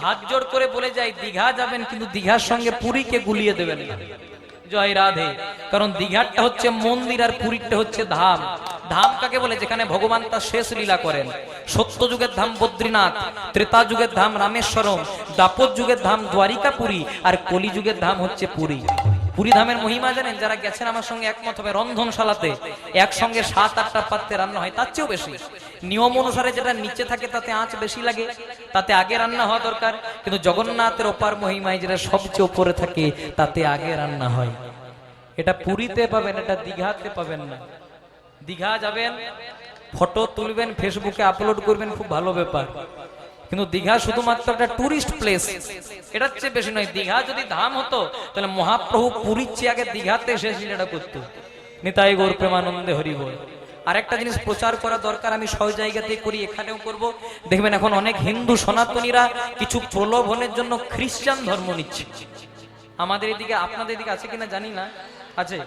হাত জোড় করে বলে যাই দীঘা যাবেন, কিন্তু দীঘার সঙ্গে পুরীকে গুলিয়ে দেবেন না। জয় রাধে। কারণ দীঘাটা হচ্ছে মন্দির আর পুরীটা হচ্ছে ধাম। ধাম কাকে বলে? যেখানে ভগবান তার শেষ লীলা করেন। সত্য যুগের ধাম বদ্রীনাথ, ত্রেতা যুগের ধাম রামেশ্বরম, দ্বাপর যুগের ধাম দ্বারিকাপুরী, আর কলি যুগের ধাম হচ্ছে পুরী। পুরী ধামের মহিমা জানেন? যারা গেছেন আমার সঙ্গে একমত হবে, রন্ধনশালাতে একসঙ্গে 7-8টা পাত্রে রান্না হয়, তার চেয়েও বেশি। নিয়ম অনুসারে যেটা নিচে থাকে তাতে আঁচ বেশি লাগে, তাতে আগে রান্না হওয়া দরকার। কিন্তু জগন্নাথের অপার মহিমায় যেটা সবচেয়ে উপরে থাকে তাতে আগে রান্না হয়। এটা পুরীতে পাবেন, এটা দীঘাতে পাবেন না। দীঘা যাবেন, ফটো তুলবেন, ফেসবুকে আপলোড করবেন, খুব ভালো ব্যাপার। কিন্তু দীঘা শুধুমাত্র একটা টুরিস্ট প্লেস, এটার চেয়ে বেশি নয়। দীঘা যদি ধাম হতো তাহলে মহাপ্রভু পুরীর চেয়ে আগে দীঘাতে শেষ লীলাটা করতো। নিতাই গৌর প্রেমানন্দে হরি বল। আরেকটা জিনিস প্রচার করা দরকার, আমি সব জায়গাতেই করি, এখানেও করব। দেখবেন এখন অনেক হিন্দু সনাতনীরা কিছু প্রলোভনের জন্য খ্রিস্টান ধর্ম নিচ্ছে। আমাদের এদিকে, আপনাদের এদিকে আছে কিনা জানি না, আছে,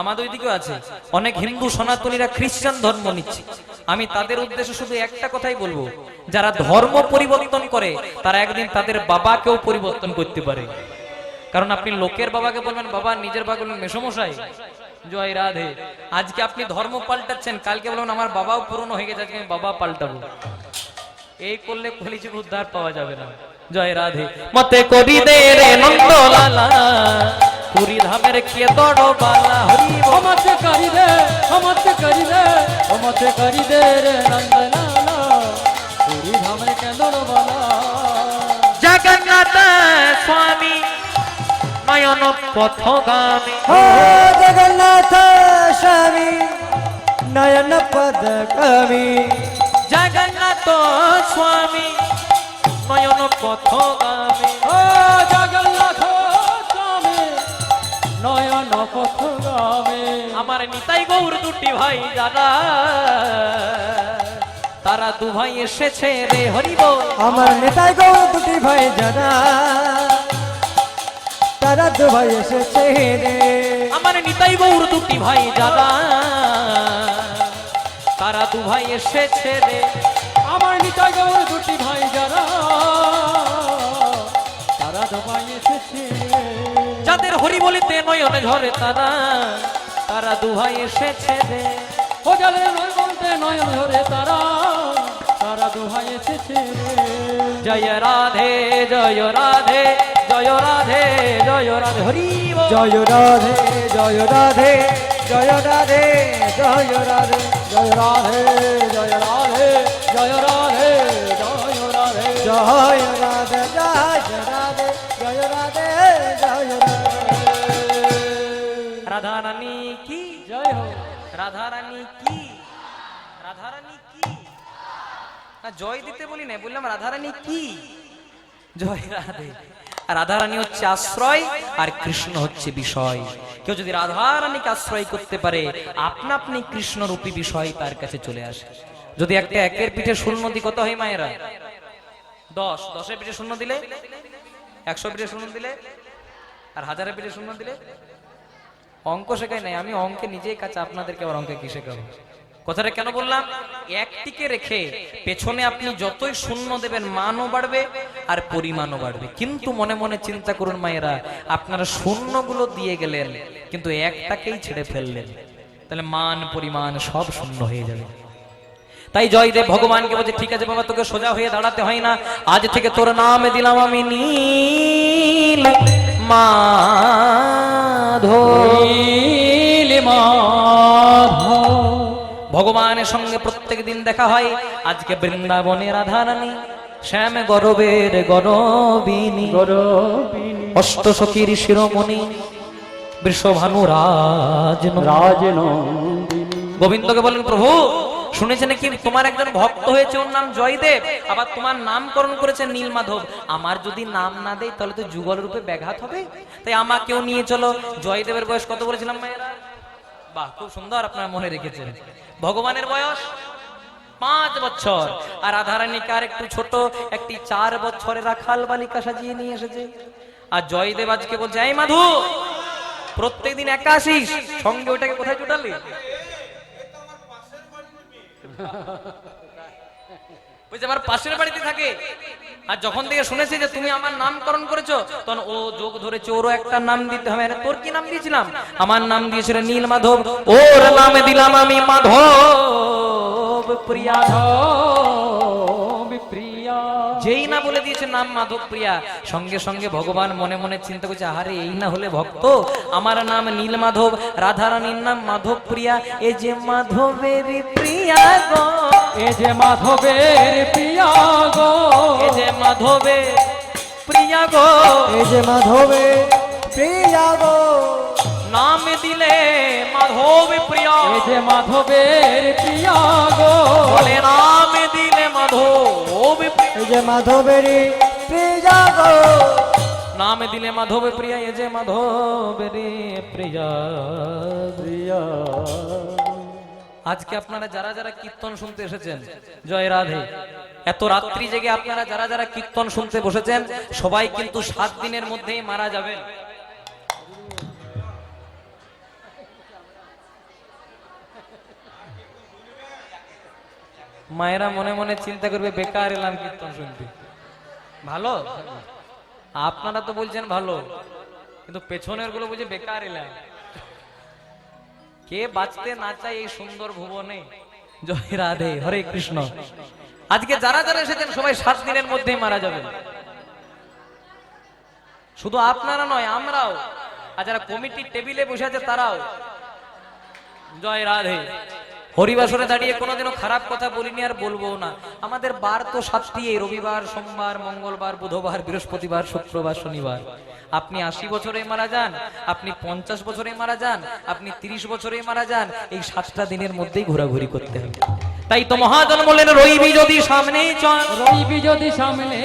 আমাদের ওইদিকেও আছে। অনেক হিন্দু সনাতনীরা খ্রিস্টান ধর্ম নিচ্ছে। আমি তাদের উদ্দেশ্যে শুধু একটা কথাই বলবো, যারা ধর্ম পরিবর্তন করে তারা একদিন তাদের বাবাকেও পরিবর্তন করতে পারে। কারণ আপনি লোকের বাবাকে বলবেন বাবা, নিজের বাবা বলবেন মেসোমশাই। জয় রাধে। আজকে আপনি ধর্ম পাল্টাচ্ছেন, কালকে বলবেন আমার বাবাও পুরনো হয়ে গেছে, আজকে আমি বাবা পাল্টাবো। এই করলে কলিযুগ উদ্ধার পাওয়া যাবে না। জয় রাধে। মতে করি দে রে নন্দলালা, পুরী ধামের কে দড় বালা, হরি বল। মতে করি দে, মতে করি দে, মতে করি দে রে নন্দলালা, পুরী ধামের কে দড় বালা। জগন্নাথ স্বামী নয়ন পথগামী, ও জগন্নাথ স্বামী নয়ন পথগামী, জগন্নাথ স্বামী নয়ন পথগামী, ও জগন্নাথ স্বামী নয়ন পথগামী। আমার নিতাই গৌর দুটি ভাই যারা, তারা দু ভাই এসেছে রে হরি বল। আমার নেতাই গৌর দুটি ভাই জানা, তারা দু ভাই এসেছে রে। আমার নিতাই গৌর দুটি ভাই যারা, তারা দু ভাই এসেছে রে। আমার নিতাই গৌর দুটি ভাই যারা, তারা দবাই এসেছে। যাদের হরি বলিতে নয়নে ঝরে তারা, তারা দু ভাই এসেছে রে। ও জলে নয় বলতে নয়ন ধরে তারা, তারা দু ভাই এসেছে। জয় রাধে জয় রাধে জয় রাধে জয় রাধে হরি বল। জয় রাধে জয় রাধে জয় রাধে জয় রাধে জয় রাধে জয় রাধে জয় রাধে জয় রাধে। জয় রাধে জয় রাধে জয় রাধে জয় রাধে। রাধা রানী কি জয় হোক। রাধা রানী কি, রাধা রানী কি না, জয় দিতে বলি না, বললাম রাধা রানী কি। জয় রাধে। রাধা রানী হচ্ছে আশ্রয় আর কৃষ্ণ হচ্ছে বিষয়। কেউ যদি রাধা রানীকে আশ্রয় করতে পারে, আপনা আপনি কৃষ্ণ রূপী বিষয় তার কাছে চলে আসে। যদি একটা একের পিঠে শূন্য দি কত হয় মায়েরা? 10, 10-এর পিঠে শূন্য দিলে 100 পিঠে শূন্য দিলে, আর 1000-এর পিঠে শূন্য দিলে। অঙ্ক শেখাই নাই আমি, অঙ্কে নিজেই কাছে, আপনাদেরকে আবার অঙ্কে কি শেখাবো? কথাটা কেন বললাম? একটিকে রেখে পেছনে আপনি যতই শূন্য দেবেন মানও বাড়বে আর পরিমাণও বাড়বে। কিন্তু মনে মনে চিন্তা করুন মায়েরা, আপনারা শূন্যগুলো দিয়ে গেলেন কিন্তু একটাকেই ছেড়ে ফেললেন, তাহলে মান পরিমাণ সব শূন্য হয়ে যাবে। তাই জয়দেব ভগবানকে বলছে ঠিক আছে বাবা, তোকে সোজা হয়ে দাঁড়াতে হয় না, আজ থেকে তোর নাম দিলাম আমি নীল মাধব। ভগবানের সঙ্গে প্রত্যেক দিন দেখা হয়। আজকে বৃন্দাবনে রাধা রানী শ্যাম গরবের গরবিনী, অষ্ট সখীর শিরোমণি বৃষভানু রাজনন্দিনী। গোবিন্দকে বলেন প্রভু, শুনেছে নাকি তোমার একজন ভক্ত হয়েছে, ওর নাম জয়দেব, আবার তোমার নামকরণ করেছে নীলমাধব। আমার যদি নাম না দেয় তাহলে তো যুগল রূপে ব্যাঘাত হবে, তাই আমাকেও নিয়ে চলো। জয়দেবের বয়স কত বলেছিলাম মায়েরা? বাহ, খুব সুন্দর আপনারা মনে রেখেছেন। ভগবানের বয়স 5 বছর, আর রাধারানীকে আর একটু ছোট একটি 4 বছরের রাখাল বালিকা সাজিয়ে নিয়ে এসেছে। আর জয়দেব আজকে বলছে, এই মাধু, প্রত্যেকদিন একা আসিস, সঙ্গে ওটাকে কোথায় জুটালি? বলছে আমার পাশের বাড়িতে থাকে। আর যখন থেকে শুনেছি যে তুমি আমার নামকরণ করেছো, তখন ও যোগ ধরেছে ওরও একটা নাম দিতে হবে। আরে তোর কি নাম দিয়েছিলাম? আমার নাম দিয়েছিল নীল মাধব, ওর নামে দিলাম আমি মাধব প্রিয়া। প্রিয়া যেই না বলে দিয়েছে নাম মাধব প্রিয়া, সঙ্গে সঙ্গে ভগবান মনে মনে চিন্তা করছে, আরে এই না হলে ভক্ত, আমার নাম নীল মাধব, রাধারানীর নাম মাধব প্রিয়া, এ যে মাধবের প্রিয়া গো, এ যে মাধবের প্রিয়া গো, এ যে মাধবের প্রিয়া গো, এই যে মাধবে প্রিয়া গো, নাম দিলে মাধব প্রিয়া, এ যে মাধবের প্রিয়া গো, বলে নাম দিলে মাধব প্রিয়া, এই যে মাধবেরই প্রিয়া গো, নাম দিলে মাধব প্রিয়া, এ যে মাধবের প্রিয়া প্রিয়া। আজকে আপনারা যারা যারা কীর্তন শুনতে এসেছেন, জয় রাধে, এত রাত্রি জেগে আপনারা যারা যারা কীর্তন শুনতে বসেছেন, সবাই কিন্তু 7 দিনের মধ্যেই মারা যাবেন। মায়েরা মনে মনে চিন্তা করবে, বেকার এলাম কীর্তন শুনতে। ভালো, আপনারা তো বলছেন ভালো, কিন্তু পেছনের গুলো বলছে বেকার এলাম। কে বাঁচতে না চায় এই সুন্দর ভুবনে? জয় রাধে, হরে কৃষ্ণ। আজকে যারা যারা এসেছেন সবাই 7 দিনের মধ্যেই মারা যাবেন। শুধু আপনারা নয়, আমরাও, আর যারা কমিটির টেবিলে বসে আছে তারাও। জয় রাধে। হরিবাসরে দাঁড়িয়ে কোনোদিনও খারাপ কথা বলিনি, আর বলবো না। আমাদের বার তো 7টি, রবিবার, সোমবার, মঙ্গলবার, বুধবার, বৃহস্পতিবার, শুক্রবার, শনিবার। আপনি 80 বছরে মারা যান, আপনি 50 বছরে মারা যান, আপনি 30 বছরে মারা যান, এই 7টা দিনের মধ্যেই ঘোরাঘুরি করতে হবে। তাই তো মহাজন বললেন, রইবি যদি সামনে চল, রইবি যদি সামনে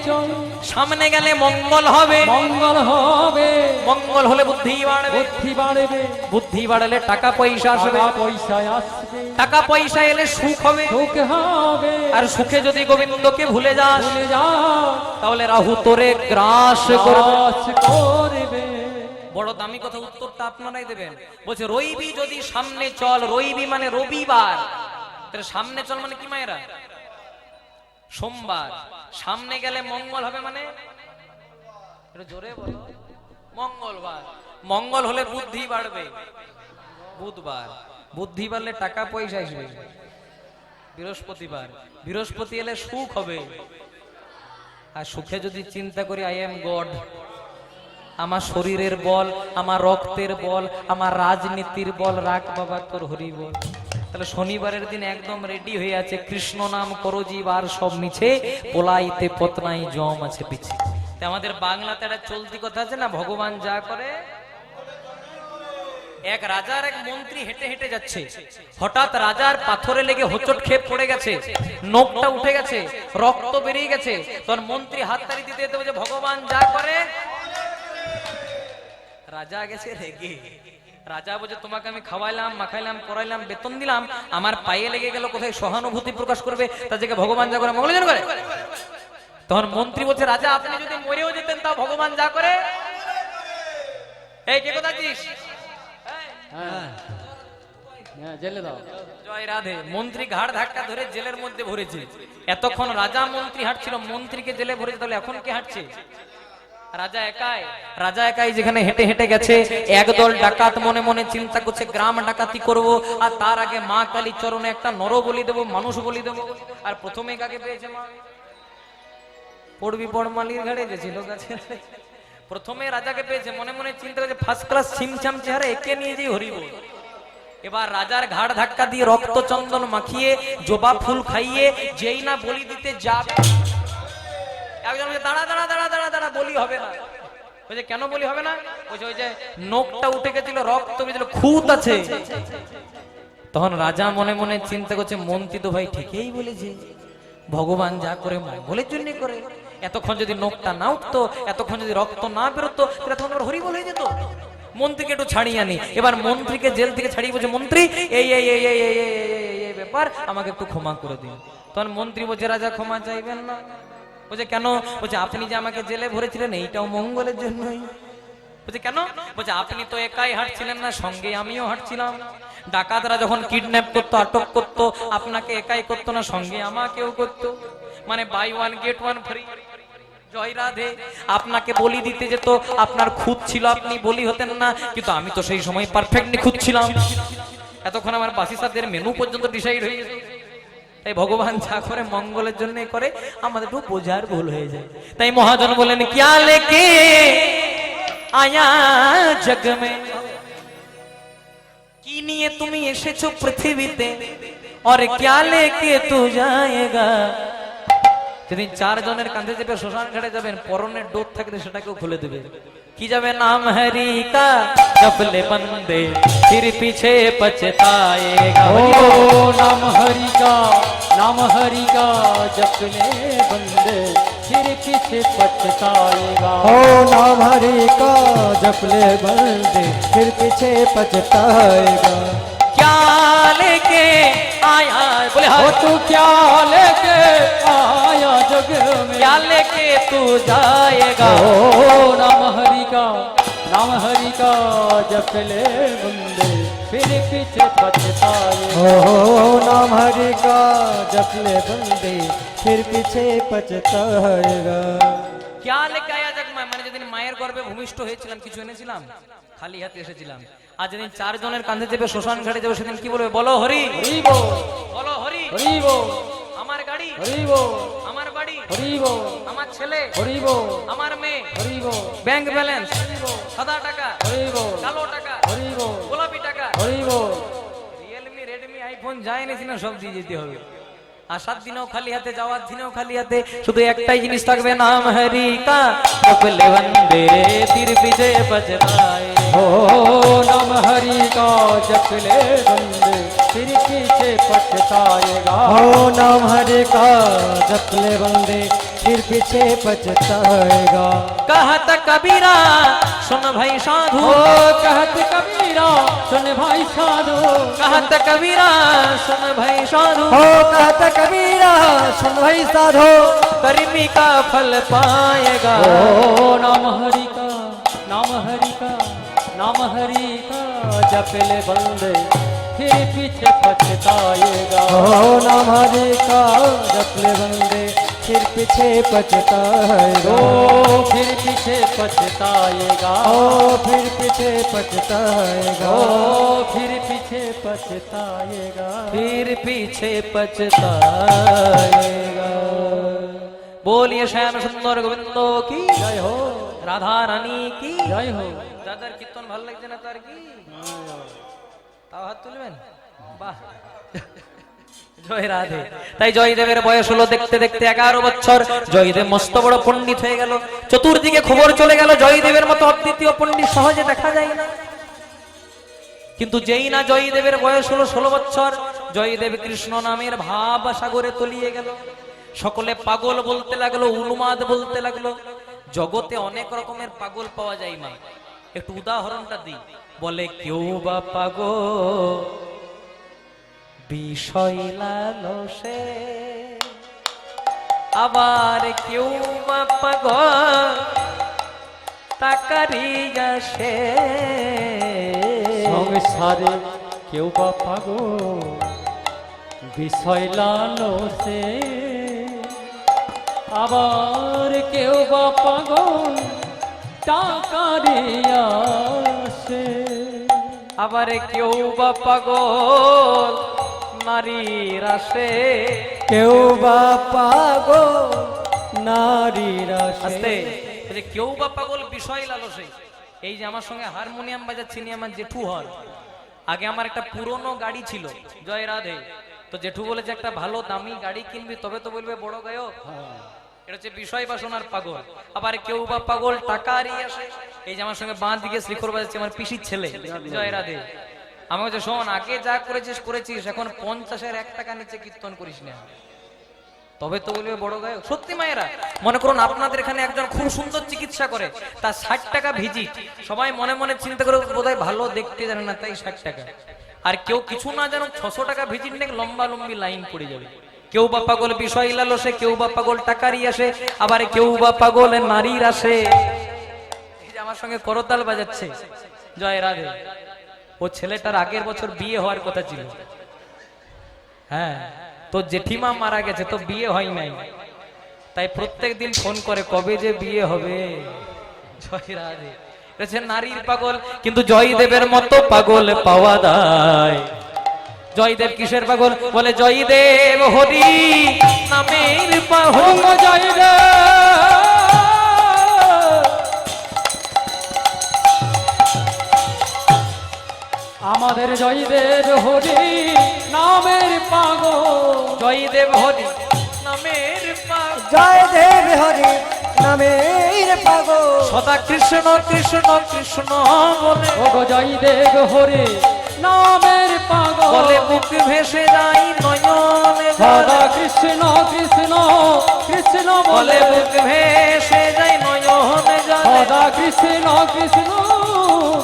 চল, সামনে গেলে মঙ্গল হবে, মঙ্গল হবে, মঙ্গল হলে বুদ্ধি বাড়বে, বুদ্ধি বাড়বে, বুদ্ধি বাড়লে টাকা পয়সা আসবে, টাকা পয়সা আসবে, টাকা পয়সা এলে সুখ হবে, সুখ হবে, আর সুখে যদি গোবিন্দকে ভুলে যাস, ভুলে যাও, তাহলে রাহু তোরে গ্রাস করবে। গ্রাস করবে। বড় দামি কথা, উত্তরটা আপনারাই দেবেন। বলছে রইবি যদি সামনে চল, রইবি মানে রবিবার, তাহলে সামনে চল মানে কি মায়েরা? সোমবার। সামনে গেলে মঙ্গল হবে মানে একটু জোরে বলো, মঙ্গলবার। মঙ্গল হলে বুদ্ধি বাড়বে, বুধবার। বুদ্ধি বাড়লে টাকা পয়সা আসবে, বৃহস্পতিবার। বৃহস্পতি এলে সুখ হবে, আর সুখে যদি চিন্তা করি, আই এম গড, আমার শরীরের বল, আমার রক্তের বল, আমার রাজনীতির বল, রাখ বাবা তোর হরি বল। তাহলে শনিবারের দিন একদম রেডি হয়ে আছে, কৃষ্ণ নাম করো জীব আর সব মিছে, পোলাইতে পতনাই জম আছে পিছে। তাই আমাদের বাংলাতে একটা চলতি কথা আছে না, ভগবান যা করে। এক রাজার এক মন্ত্রী হেঁটে হেঁটে যাচ্ছে, হঠাৎ রাজার পাথরে লেগে হোঁচট খেয়ে পড়ে গেছে, নখটা উঠে গেছে, রক্ত বেরিয়ে গেছে। তখন মন্ত্রী হাততালি দিতে দিতে বলছে, ভগবান যা করে। রাজা গেছে রেগে। রাজা বলছে, তোমাকে আমি খাওয়াইলাম, মাখাইলাম, পড়াইলাম, বেতন দিলাম, আমার পায়ে লেগে গেল, কোথায় সহানুভূতি প্রকাশ করবে? তার জায়গায় ভগবান যা করে মঙ্গল যেন করে। তখন মন্ত্রী বলছে, রাজা আপনি যদি মরেও যেতেন তাও ভগবান যা করে। এই কে কথা আছিস? হ্যাঁ, হ্যাঁ, জেলে দাও। জয় রাধে। মন্ত্রী ঘাড় ধাক্কা ধরে জেলের মধ্যে ভরেছে। এতক্ষণ রাজা মন্ত্রী হাঁটছিল, মন্ত্রীকে জেলে ভরেছে, তাহলে এখন কে হাঁটছে? রাজা একাই। রাজা একাই যেখানে হেঁটে হেঁটে গেছে, একদল ডাকাত মনে মনে চিন্তা করছে, গ্রাম ডাকাতি করব, আর তার আগে মা কালী চরণে একটা নর বলি দেবো, মানুষ বলি দেবো। আর প্রথমে কাকে পেয়েছে? মা পড়বি পড়মালির ঘাড়ে গেছিল গাছে। প্রথমে রাজাকে পেয়েছে, মনে মনে চিন্তা করছে, ফার্স্ট ক্লাস ছিমছাম চেহারা, একে নিয়ে যেই হরিব। এবার রাজার ঘাড় ধাক্কা দিয়ে রক্ত চন্দন মাখিয়ে জবা ফুল খাইয়ে যেই না বলি দিতে যাবে, একজন বলছে, দাঁড়া দাঁড়া দাঁড়া দাঁড়া দাঁড়া, বলি হবে না। বলছে, কেন বলি হবে না? বলছে, ওই যে নখটা উঠে গেছিল, রক্ত বেরিয়েছিল, খুঁত আছে। তখন রাজা মনে মনে চিন্তা করছে, মন্ত্রী তো ভাই ঠিকই বলেছে, ভগবান যা করে মঙ্গলের জন্য করে। এতক্ষণ যদি নখটা না উঠতো, এতক্ষণ যদি রক্ত না বেরোতো, তাহলে তখন আবার হরি বলে যেত। মন্ত্রীকে একটু ছাড়িয়ে আনি। এবার মন্ত্রীকে জেল থেকে ছাড়িয়ে বলছে, মন্ত্রী এই এই এই এই এই ব্যাপার, আমাকে একটু ক্ষমা করে দিন। তখন মন্ত্রী বলছে, রাজা ক্ষমা চাইবেন না। বলছে, কেন? বলছে, আপনি যে আমাকে জেলে ভরেছিলেন এইটাও মঙ্গলের জন্যই। বলছে, কেন? বলছে, আপনি তো একাই হাঁটছিলেন না, সঙ্গে আমিও হাঁটছিলাম। ডাকাতরা যখন কিডন্যাপ করতো, আটক করতো, আপনাকে একাই করতো না, সঙ্গে আমাকেও করতো। মানে buy one get one free. জয় রাধে। আপনাকে বলি দিতে যেত, আপনার খুদ ছিল, আপনি বলি হতেন না, কিন্তু আমি তো সেই সময় পারফেক্টলি খুদ ছিলাম। এতক্ষণ আমার বাসি সাদের মেনু পর্যন্ত ডিসাইড হয়ে গেছে। তাই ভগবান যা করে মঙ্গলের জন্য করে, আমাদের একটু বোঝার ভুল হয়ে যায়। তাই মহাজন বলেন, ক্যা লেকে আয়া জগ মে, কি নিয়ে তুমি এসেছো পৃথিবীতে, और क्या लेके तू जाएगा। যেদিন 4 জনের কাঁধে চেপে শ্মশান ঘাটে যাবেন, পরনের ডোর থাকলে সেটাকেও খুলে দেবে। কি যাবে, নাম হরি কা জপলে বন্দে फिर पीछे पछताएगा। ओ नाम हरि का, नाम हरि का जपले बंदे फिर पीछे पछताएगा। ओ नाम हरि का जपले बंदे फिर पीछे पछताएगा। क्या लेके आया, बोले ओ हाँ, तू क्या लेके आया जग में, क्या लेके तू जाएगा। ओ नाम हरि का, नाम हरि का जपले बंदे फिर पीछे पछताएगा। ओ नाम हरि का जपले बंदे फिर पीछे पछताएगा। क्या लेके आया जग में, মানে যেদিন মায়ের গর্ভে ভূমিষ্ঠ হয়েছিলাম কিছু এনেছিলাম, খালি হাতে এসেছিলাম। আর যেদিন 4 জনের কাঁধে চেপে শ্মশান ঘাটে যাবো, সেদিন কি বলবে, বলো হরি, हरि बोल, বলো হরি। हरि बोल, আমার গাড়ি, हरि बोल, আমার বাড়ি, हरि बोल, আমার ছেলে, हरि बोल, আমার মেয়ে, हरि बोल, ব্যাংক ব্যালেন্স, সাদা টাকা, हरि बोल, কালো টাকা, हरि बोल, গোলাপি টাকা, हरि बोल। রিয়েলমি, রেডমি, আইফোন যাই নিয়েছি না, সব দিয়ে যেতে হবে। আসার দিনেও খালি হাতে, যাওয়ার দিনেও খালি হাতে, শুধু একটাই জিনিস থাকবে, নাম হরি কা জপলে বন্দে फिर पीछे पछताए। ओ नाम हरि का जपले बंदे फिर पीछे पछताएगा। ओ नाम हरि का जपले बंदे फिर पीछे पछताएगा। कहत कबीरा सुन भाई साधु, ओ कहत कबीरा सुन भाई साधु, कहत कबीरा सुन भाई साधु, ओ कहत कबीरा सुन भाई साधो, कर्मी का फल पाएगा। ओ नाम हरि का, नाम हरि का, नाम हरि का जपले बंदे फिर पीछे पछताएगा। ओ नाम हरि का जपले बंदे फिर पीछे पछताएगा। ओ फिर पीछे पछताएगा। ओ फिर पीछे पछताएगा। ओ फिर पीछे पछताएगा। फिर पीछे पछताएगा। बोलिए श्याम सुंदर गोविंदो की, जय हो, राधा रानी की जय हो। দাদার কীর্তন ভালো লাগছে না তার কি, তাও হাত তুলবেন, বাহ, জয় রাধে। তাই জয়দেবের বয়স হলো দেখতে দেখতে 11 বছর। জয়দেব মস্ত বড় পণ্ডিত হয়ে গেল। চতুর্দিকে খবর চলে গেল, জয়দেবের মতো অদ্বিতীয় পণ্ডিত সহজে দেখা যায় না। কিন্তু যেই না জয়দেবের বয়স হলো 16 বছর, জয়দেব কৃষ্ণ নামের ভাব সাগরে তলিয়ে গেল। সকলে পাগল বলতে লাগলো, উন্মাদ বলতে লাগলো। জগতে অনেক রকমের পাগল পাওয়া যায় মা, একটু উদাহরণটা দিই। বলে কেউ বা পাগল বিষয় লালসে, আবার কেউ বা পাগল টাকারই আসে। সংসারে কেউ বা পাগল বিষয় লালসে, আবার কেউ বা পাগল টাকার আসে। আবার কেউ বা পাগল নারীর আসে। কেউ বা পাগল নারীর আস্তে, আসে। এই যে কেউ বা পাগল বিষয় লালসে। এই যে আমার সঙ্গে হারমোনিয়াম বাজাচ্ছি নি আমার জেঠু হর। আগে আমার একটা পুরনো গাড়ি ছিল, জয় রাধে। তো জেঠু বলেছে একটা ভালো দামি গাড়ি কিনবি তবে তো বলবে বড় গায়ক। এটা হচ্ছে বিষয় বাসনার পাগল। আবার কেউ বা পাগল টাকারই আসে। এই যে আমার সঙ্গে বাঁ দিকে শ্রীখর বাজাচ্ছে আমার পিসির ছেলে, জয় রাধে। আমি বলছি শোন, আগে যা করেছিস করেছিস, এখন 50-এর 1 টাকা নিচে কীর্তন করিস না, তবে তো বলবে বড় গায়ক। সত্যি মায়েরা, মনে করুন আপনাদের এখানে একজন খুব সুন্দর চিকিৎসা করে, তার 60 টাকা ভিজিট। সবাই মনে মনে চিন্তা করে বোধহয় ভালো দেখতে জানে না তাই 60 টাকা। আর কেউ কিছু না জানো 600 টাকা ভিজিট নিয়ে লম্বা লম্বি লাইন পড়ে যাবে। কেউ বা পাগল বিষয় লালসে, কেউ বা পাগল টাকারই আসে, আবার কেউ বা পাগল নারীর আসে। এই যে আমার সঙ্গে করতাল বাজাচ্ছে, জয় রাধে। ও ছেলেটার আগের বছর বিয়ে হওয়ার কথা ছিল। হ্যাঁ, তো জেঠিমা মারা গেছে, তো বিয়ে হয় নাই। তাই প্রত্যেক দিন ফোন করে কবে যে বিয়ে হবে। জয় রাধে। বলেছে নারীর পাগল, কিন্তু জয়দেবের মতো পাগল পাওয়া যায়। জয়দেব কিসের পাগল? বলে জয়দেব হরি নামের পাগল। জয়দেব আমাদের জয়দেব হরি নামের পাগল। জয়দেব হরি নামের পাগল। জয়দেব হরি নামের পাগল। সদা কৃষ্ণ কৃষ্ণ কৃষ্ণ বলে। ওগো জয়দেব হরি নামের পাগল। বলে বুক ভেসে যাই নয়নে সদা জলে। কৃষ্ণ কৃষ্ণ কৃষ্ণ বলে বলে। বুক ভেসে যাই নয়নে জলে। সদা কৃষ্ণ কৃষ্ণ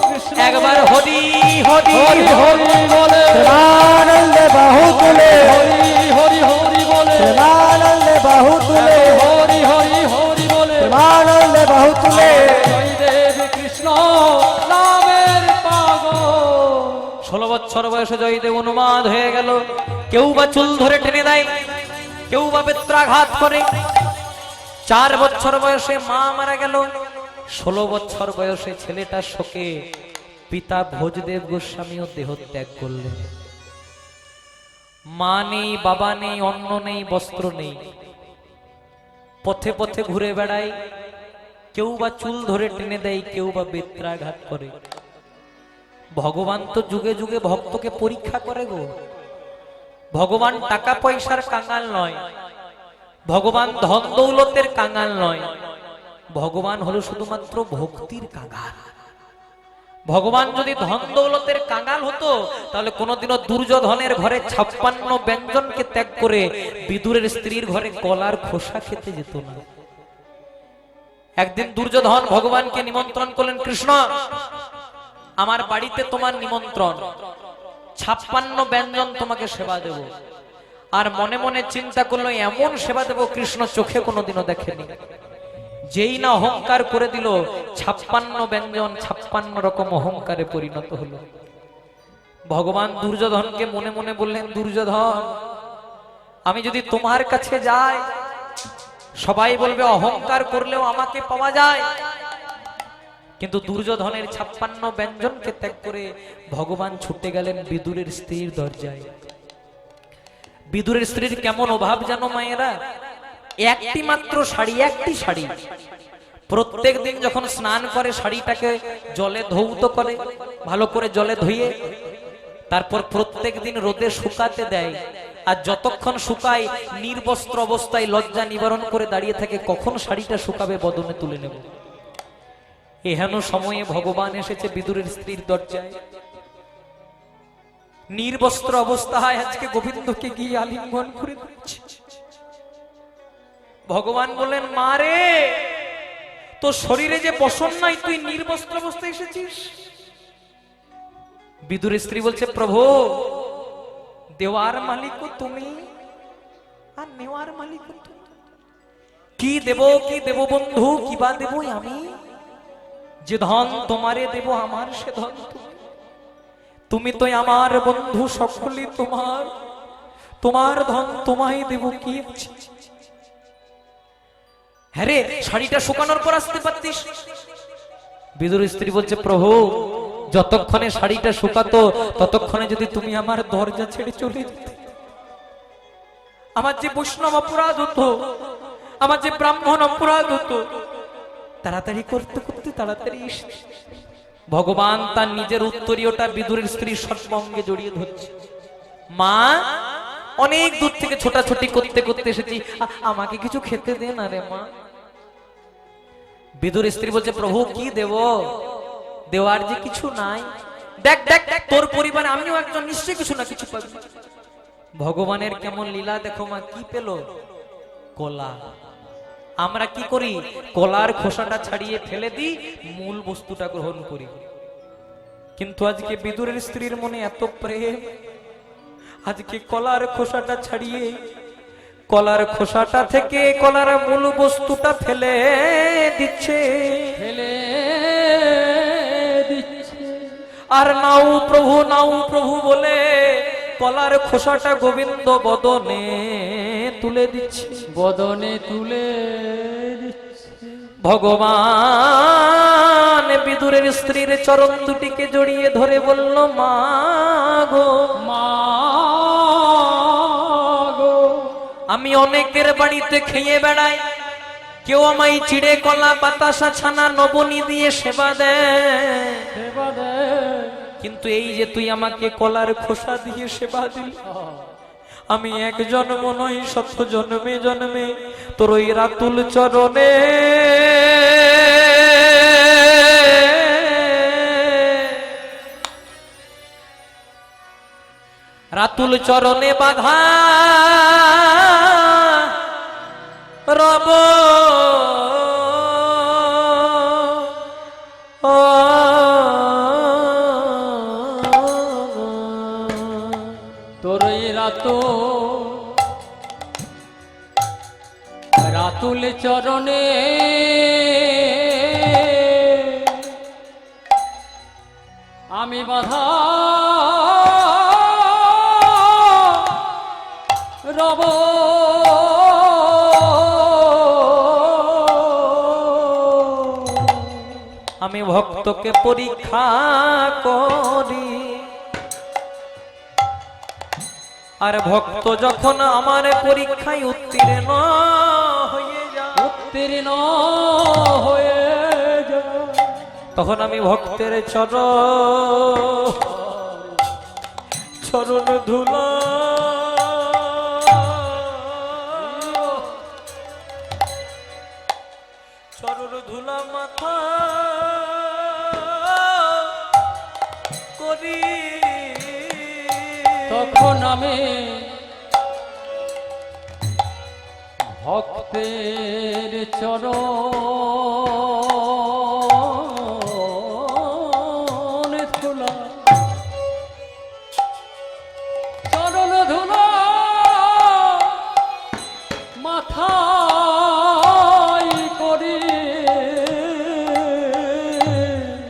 কৃষ্ণ একবার হরি হরি হরি হরি বলে। প্রেমানন্দে বাহু তুলে, হরি হরি হরি বলে। প্রেমানন্দে বাহু তুলে, হরি হরি হরি বলে। প্রেমানন্দে বাহু তুলে। জয়দেব কৃষ্ণ নামের পাগল। 16 বছর বয়সে জয়দেব উন্মাদ হয়ে গেল। কেউ বা চুল ধরে টেনে দেয়, কেউ বা বেত্রাঘাত করে। 4 বছর বয়সে মা মারা গেল। 16 বছর বয়সে ছেলেটার শোকে পিতা ভোজদেব গোস্বামীও দেহ ত্যাগ করলেন। মা নেই, বাবা নেই, অন্ন নেই, বস্ত্র নেই। পথে পথে ঘুরে বেড়ায়। কেউ বা চুল ধরে টেনে দেয়, কেউ বা বেত্রাঘাত করে। ভগবান তো যুগে যুগে ভক্তকে পরীক্ষা করে গো। ভগবান টাকা পয়সার কাঙাল নয়, ভগবান ধন দৌলতের কাঙাল নয়, ভগবান হলো শুধুমাত্র ভক্তির কাঙাল। ভগবান যদি ধন দৌলতের কাঙাল হতো তাহলে কোনোদিনও দুর্যোধনের ঘরে 56 ব্যঞ্জনকে ত্যাগ করে বিদুরের স্ত্রীর ঘরে কলার খোসা খেতে যেত না। একদিন দুর্যোধন ভগবানকে নিমন্ত্রণ করলেন, কৃষ্ণ আমার বাড়িতে তোমার নিমন্ত্রণ, 56 ব্যঞ্জন তোমাকে সেবা দেব। আর মনে মনে চিন্তা করলো এমন সেবা দেব কৃষ্ণ চোখে কোনোদিনও দেখেনি। যেই না অহংকার করে দিল, 56 ব্যঞ্জন 56 রকম অহংকারে পরিণত হলো। ভগবান দুর্যোধনকে মনে মনে বললেন, দুর্যোধন আমি যদি তোমার কাছে যাই সবাই বলবে অহংকার করলেও আমাকে পাওয়া যায়। কিন্তু দুর্যোধনের 56 ব্যঞ্জনকে ত্যাগ করে ভগবান ছুটে গেলেন বিদুরের স্ত্রীর দরজায়। বিদুরের স্ত্রীর কেমন অভাব জানো মায়েরা? একটি মাত্র শাড়ি, একটি শাড়ি। প্রত্যেক দিন যখন স্নান করে শাড়িটাকে জলে ধৌত করে, ভালো করে জলে ধুয়ে তারপর প্রত্যেক দিন রোদে শুকাতে দেয়। আর যতক্ষণ শুকায় নির্বস্ত্র অবস্থায় লজ্জা নিবারণ করে দাঁড়িয়ে থাকে, কখন শাড়িটা শুকাবে বদনে তুলে নেব। এহেন সময়ে ভগবান এসেছে বিদুরের স্ত্রীর দরজায়। নির্বস্ত্র অবস্থায় আজকে গোবিন্দকে গিয়ে আলিঙ্গন করে দিচ্ছে। ভগবান বললেন, মা রে তোর শরীরে যে বসন নাই, তুই নির্বস্ত্র অবস্থায় এসেছিস। বিদুরের স্ত্রী বলছে, প্রভু দেওয়ার মালিক তুমি আর নেওয়ার মালিক তুমি। কি দেব বন্ধু, কি বা দেব আমি? যে ধন তোমারে দেব আমার সে ধন তুমি। তুমি তো আমার বন্ধু, সকলই তোমার, তোমার ধন তোমায় দেব কি আছে? হ্যাঁ রে, শাড়িটা শুকানোর পর আসতে পারতিস। বিদুর স্ত্রী বলছে, প্রভু যতক্ষণে শাড়িটা শুকাতো ততক্ষণে যদি তুমি আমার দরজা ছেড়ে চলে যেতে, আমার যে বৈষ্ণব অপরাধ হতো, আমার যে ব্রাহ্মণ অপরাধ হতো, তাড়াতাড়ি করতে করতে তাড়াতাড়ি এসে। ভগবান তার নিজের উত্তরীয়টা বিদুরের স্ত্রীর সর্বাঙ্গে জড়িয়ে ধরছে। মা অনেক দূর থেকে ছোটাছুটি করতে করতে এসেছি, আমাকে কিছু খেতে দে না রে মা। বিদুর স্ত্রী বলছে, প্রভু কি দেব, দেওয়ার যে কিছু নাই। দেখ দেখ দেখ তোর পরিবারে আমিও একজন, নিশ্চয়ই কিছু না কিছু পাবি। ভগবানের কেমন লীলা দেখো মা, কি পেল? কলা। আমরা কি করি? কলার খোসাটা ছাড়িয়ে ফেলে দিই, মূল বস্তুটা গ্রহণ করি। কিন্তু আজকে বিদুরের স্ত্রীর মনে এত প্রেম, আজকে কলার খোসাটা ছাড়িয়ে কলার খোসাটা থেকে কলার মূল বস্তুটা ফেলে দিচ্ছে, ফেলে দিচ্ছে। আর নাও প্রভু বলে কলার খোসাটা গোবিন্দ বদনে তুলে দিচ্ছি, বদনে তুলে দিচ্ছি। ভগবান বিদুরের স্ত্রীর চরণ দুটিকে জড়িয়ে ধরে বলল, মা গো, মা গো, আমি অনেকের বাড়িতে খেয়ে বেড়াই, কেউ আমায় চিড়ে কলা বাতাসা ছানা নবনী দিয়ে সেবা দেয়, সেবা দে। কিন্তু এই যে তুই আমাকে কলার খোসা দিয়ে সেবা দিলি, আমি এক জন্ম নই শত জন্মে জন্মে তোর ওই রাতুল চরণে রাতুল চরণে বাধা রব তোর এই রাতুল চরণে আমি বাধা রব। আমি ভক্তকে পরীক্ষা করি, আর ভক্ত যখন আমার পরীক্ষায় উত্তীর্ণ হয়ে যায়, উত্তীর্ণ হয়ে যায়, তখন আমি ভক্তের চরণ ধুলা চরণ ধুলা মাথা করি, তখন আমি ভক্তের চরণ ধুলা চরণ ধুলা মাথায় করি,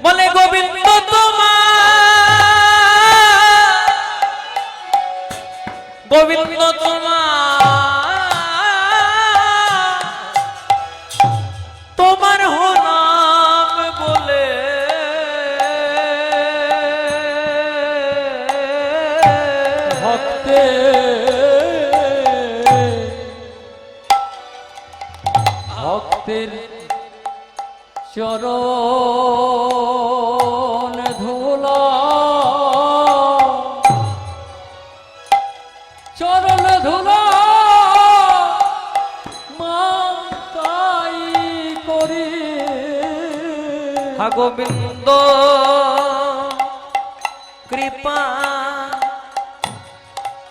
বলে গোবিন্দ গোবিন্দ তোমার হো নাম বলে ভক্তের চরণ ধুলা চরণ ধুলা মাতাই করি, হা গোবিন্দ কৃপা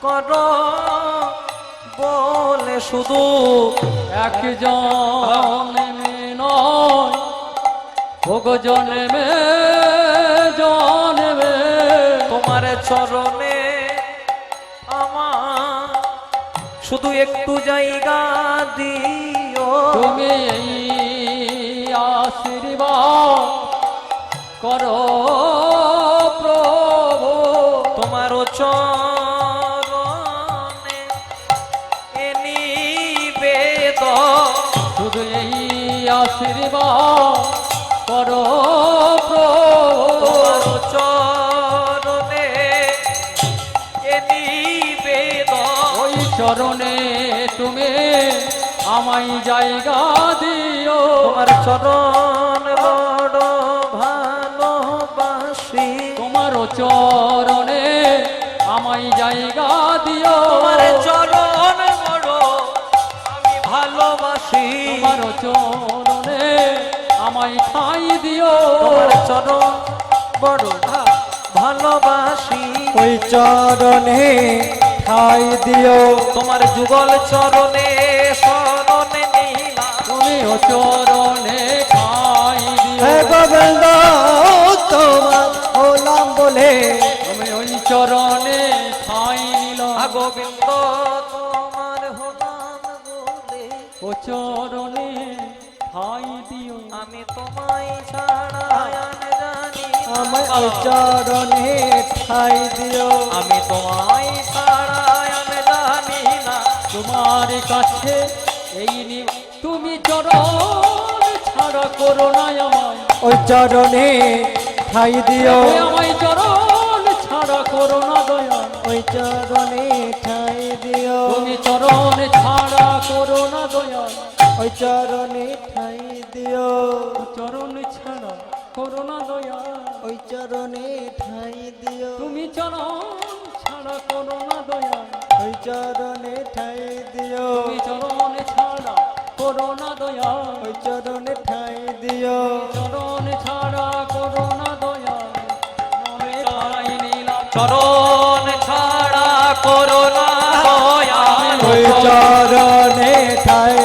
কর বলে শুধু একজন নয় ভোগ জন্মে জন্মে তোমার চরণে আমার শুধু একটু জায়গা দিও, তুমি এই আশীর্বাদ করো প্রভু, তোমার চরণে এ নিবেদন, শুধু এই আশীর্বাদ করো প্রভু, তোমার চরণে এ নিবেদন, ওই চরণে তুমি আমায় জায়গা দিও, তোমার চরণ বড় ভালোবাসি, তোমার চরণে আমায় জায়গা দিও, তোমার চরণ বড় আমি ভালোবাসি, তোমার চরণে আমায় ঠাঁই দিও, তোমার চরণ বড় ভালোবাসি, ওই চরণে ঠাই দিও, তোমার যুগল চরণে শরণে নীলা, তুমি ও চরণে ঠাঁই হে দিও, গোবিন্দ তোমার হলাম বলে, তুমি ওই চরণে ঠাঁই নিল, গোবিন্দ তোমার হলাম বলে, ও চরণে ঠাঁই দিও, আমি তোমায় ছাড়া আর জানি না, আমার ওই চরণে ঠাই দিও, আমি তোমায় ছাড়া আর জানি না, তোমার কাছে এই তুমি চরণ ছাড়া করো না আমায়, ওই চরণে ঠাই দিও, আমায় চরণ ছাড়া করো না দয়া, ওই চরণে ঠাই দিও, তুমি চরণ ছাড়া করো না দয়া, ওই চরণে ঠাই দিও, চরণ ছাড়া করো না দয়া, ওই চরণে ঠাই দিও, তুমি চরণ ছাড়া করো না দয়া, ওই চরণে ঠাই দিও, তুমি চরণ ছাড়া করো না দয়া, ওই চরণে ঠাই দিও, চরণ ছাড়া করো না দয়া, নমে তাই নীলা চরণ ছাড়া করো না দয়া, ওই চরণে ঠাই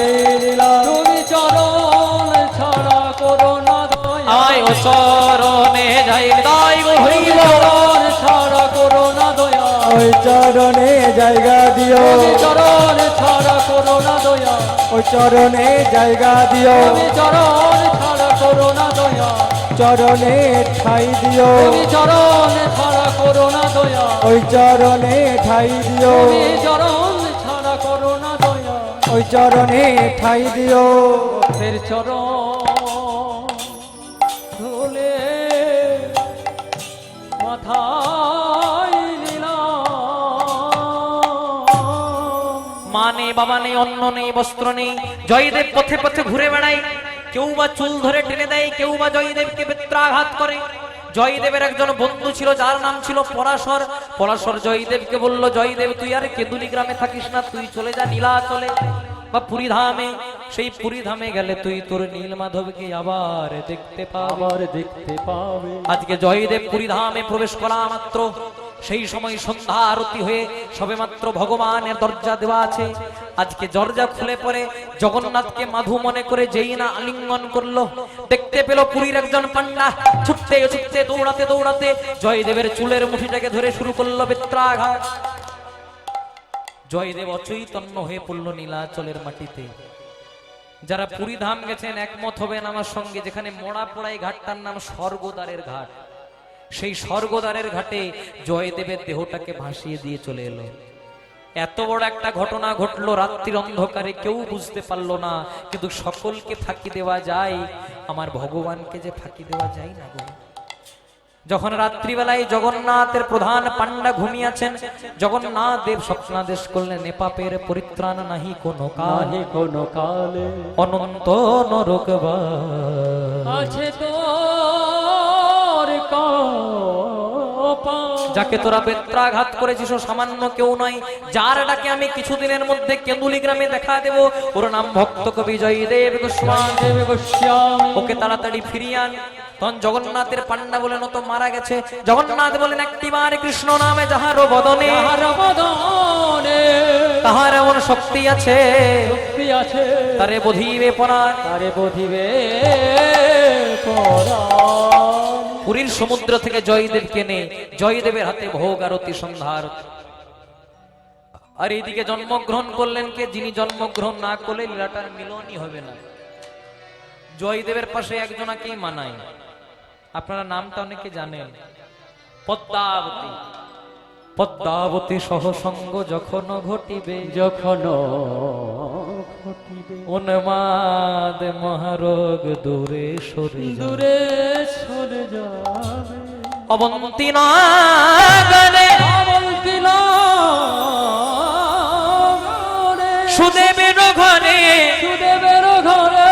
দিলাম, তুমি চরণ ছাড়া করো না দয়া, আয় ও চরণে যাই দাই গো হইব, চরণ ছাড়া করো না দয়া, ওই চরণে জায়গা দিও, তুমি চরণ ছাড়া করো না দয়া, ওই চরণে জায়গা দিও, তুমি চরণ ছাড়া করো না দয়া, চরণে ঠাই দিও, তুমি চরণ ছাড়া করো না দয়া, ওই চরণে ঠাই দিও, তুমি চরণ ছাড়া করো না দয়া, ওই চরণে ঠাই দিও, ফের চরণ ধুলে মাথায় নিলাম, মা নেই, বাবা নেই, অন্ন নেই, বস্ত্র নেই, জয়দেব পথে পথে ঘুরে বেড়ায়, কেউ বা চুল ধরে টেনে দেয়, কেউ বা জয়দেবকে বেত্রাঘাত করে। জয়দেবের একজন বন্ধু ছিল যার নাম ছিল পরাশর। পরাশর জয়দেবকে বলল, জয়দেব তুই আর কেদুলি গ্রামে থাকিস না, তুই চলে যা নীলাচলে বা পুরীধামে। সেই পুরীধামে গেলে তুই তোর নীলমাধবকে আবার দেখতে পাবি। আবার দেখতে পাবে। আজকে জয়দেব পুরীধামে প্রবেশ করা মাত্র সেই সময় সন্ধ্যা আরতি হয়ে সবে মাত্র ভগবানের দরজা দেওয়া আছে। আজকে দরজা খুলে পড়ে জগন্নাথকে মাধু মনে করে যেই না আলিঙ্গন করলো, দেখতে পেল পুরীর একজন পান্ডা ছুটতে ছুটতে দৌড়াতে দৌড়াতে জয়দেবের চুলের মুঠিটাকে ধরে শুরু করলো বেত্রাঘাত। জয়দেব অচৈতন্য হয়ে পড়ল নীলাচলের মাটিতে। যারা পুরীধাম গেছেন একমত হবেন আমার সঙ্গে, যেখানে মোড়া পোড়াই ঘাটটার নাম স্বর্গদ্বারের ঘাট, সেই স্বর্গদ্বারের ঘাটে জয়দেবের দেহটাকে ভাসিয়ে দিয়ে চলে এলো। এত বড় একটা ঘটনা ঘটলো, রাত্রির অন্ধকারে কেউ বুঝতে পারলো না, কিন্তু সকলকে ফাঁকি দেওয়া যায়, আমার ভগবানকে যে ফাঁকি দেওয়া যায় না গো। যখন রাত্রিবেলায় জগন্নাথের প্রধান পান্ডা ঘুমিয়েছেন, জগন্নাথ দেব স্বপ্নাদেশ করলেন, এ পাপের পরিত্রাণ নাহি কোনো কালে, কোনো কালে অনন্ত নরকবা আছে তোর কপা। যাকে তোরা বেত্রাঘাত করেছিস ও সামান্য কেউ নয়, যার ডাকে আমি কিছুদিনের মধ্যে কেন্দুলি গ্রামে দেখা দেব, ওর নাম ভক্ত কবি জয়দেব গোস্বামী। দেব গোস্বামী ওকে তাড়াতাড়ি ফিরিয়ে আন। তখন জগন্নাথের পান্ডা বলেন, ও তো মারা গেছে। জগন্নাথ বলেন, একটিবার কৃষ্ণ নামে যাহার বদনে যাহার বদনে তাহার এমন শক্তি আছে, শক্তি আছে, তারে বধিবে পরাণ। তারে বধিবে পরাণ। পুরীর সমুদ্র থেকে জয়দেবকে নে জয়দেবের হাতে ভোগ আরতি সন্ধ্যা আরতি। আর এইদিকে জন্মগ্রহণ করলেন কে? যিনি জন্মগ্রহণ না করলে লীলাটার মিলনই হবে না। জয়দেবের পাশে একজনাকেই মানায়, আপনারা নামটা অনেকে জানেন, পদ্মাবতী। পদ্মাবতী সহসঙ্গ যখন ঘটিবে, যখন ঘটিবে উন্মাদ মহারোগ দূরে সরে যাবে। দূরে সরে যাবে। অবন্তী নাগরে অবন্তী নাগরে সুদেবের ঘরে সুদেবের ঘরে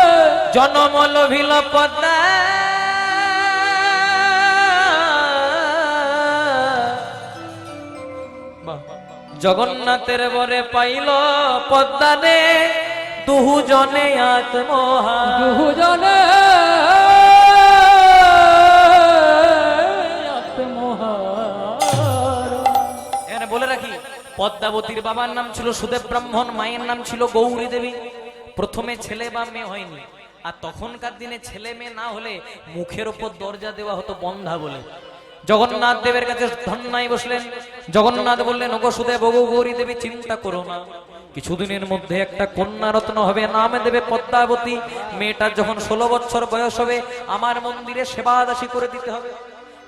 জনম লভিল পদ্মা। জগন্নাথের বরে পাইল পদ্মারে দুহু জনে আত্মহা। দুজনে আত্মহারা। এখানে বলে রাখি, পদ্মাবতীর বাবার নাম ছিল সুদেব ব্রাহ্মণ, মায়ের নাম ছিল গৌরী দেবী। প্রথমে ছেলে বা মেয়ে হয়নি, আর তখনকার দিনে ছেলে মেয়ে না হলে মুখের ওপর দরজা দেওয়া হতো বন্ধা বলে। জগন্নাথ দেবের কাছে ধন্যায় বসলেন। জগন্নাথ বললেন, ওগো সুদেব, ওগো গৌরী দেবী, চিন্তা করো না, কিছুদিনের মধ্যে একটা কন্যা রত্ন হবে, নাম দেবে পদ্মাবতী। মেয়েটার যখন 16 বছর বয়স হবে, আমার মন্দিরে সেবাদাসী করে দিতে হবে।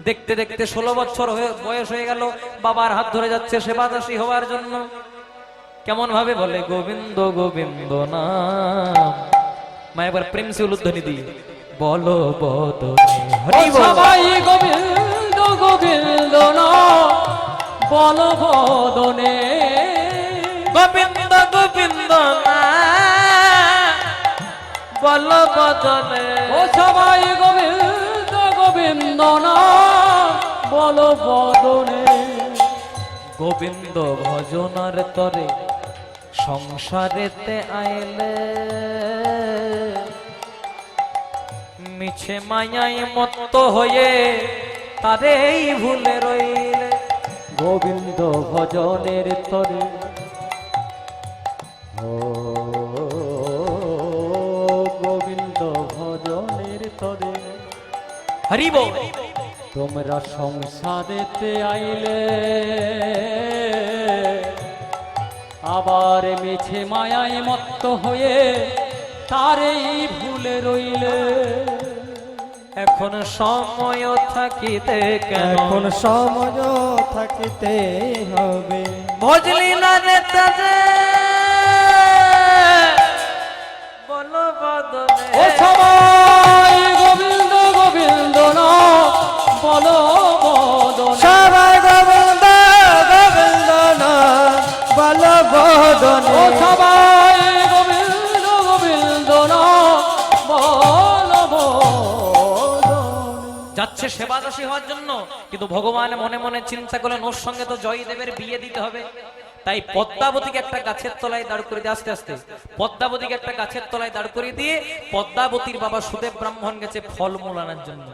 দেখতে দেখতে 16 বছর বয়স হয়ে গেল, বাবার হাত ধরে যাচ্ছে সেবাদাসী হওয়ার জন্য। কেমন ভাবে বলে গোবিন্দ গোবিন্দ নাম। মা এবার প্রেম সে উলুধ্বনি দিই, বলো বদনে ও হরি বল। সবাই গোবিন্দ গোবিন্দ নাম বলো বদনে, গোবিন্দ গোবিন্দ নাম বলো বদনে। ও সবাই গোবিন্দ গোবিন্দ নাম বলো বদনে। গোবিন্দ ভজনার তরে সংসারেতে আইলে, মিছে মায়ায় মত্ত হয়ে তারেই ভুলে রইলে। গোবিন্দ ভজনের তরে ও গোবিন্দ ভজনের তরে হরি বল। তোমরা সংসারেতে আইলে, আবার মিছে মায়ায় মত্ত হয়ে তারেই ভুলে রইলে। এখন সময় থাকিতে কেন, এখন সময় থাকিতে হবে, ভজলি না রে তাজে বলো বদনে। ও সবাই গোবিন্দ গোবিন্দ নাম বলো বদনে। সবাই গোবিন্দ গোবিন্দ নাম বলো বদনে। ও সবাই গোবিন্দ গোবিন্দ নাম বলো বদনে। যাচ্ছে সেবাদাসী হওয়ার জন্য, কিন্তু ভগবান মনে মনে চিন্তা করলেন ওর সঙ্গে তো জয়দেবের বিয়ে দিতে হবে। তাই পদ্মাবতীকে একটা গাছের তলায় দাঁড় করে দিয়ে, আস্তে আস্তে পদ্মাবতীকে একটা গাছের তলায় দাঁড় করে দিয়ে পদ্মাবতীর বাবা সুদেব ব্রাহ্মণ গেছে ফলমূল আনার জন্য।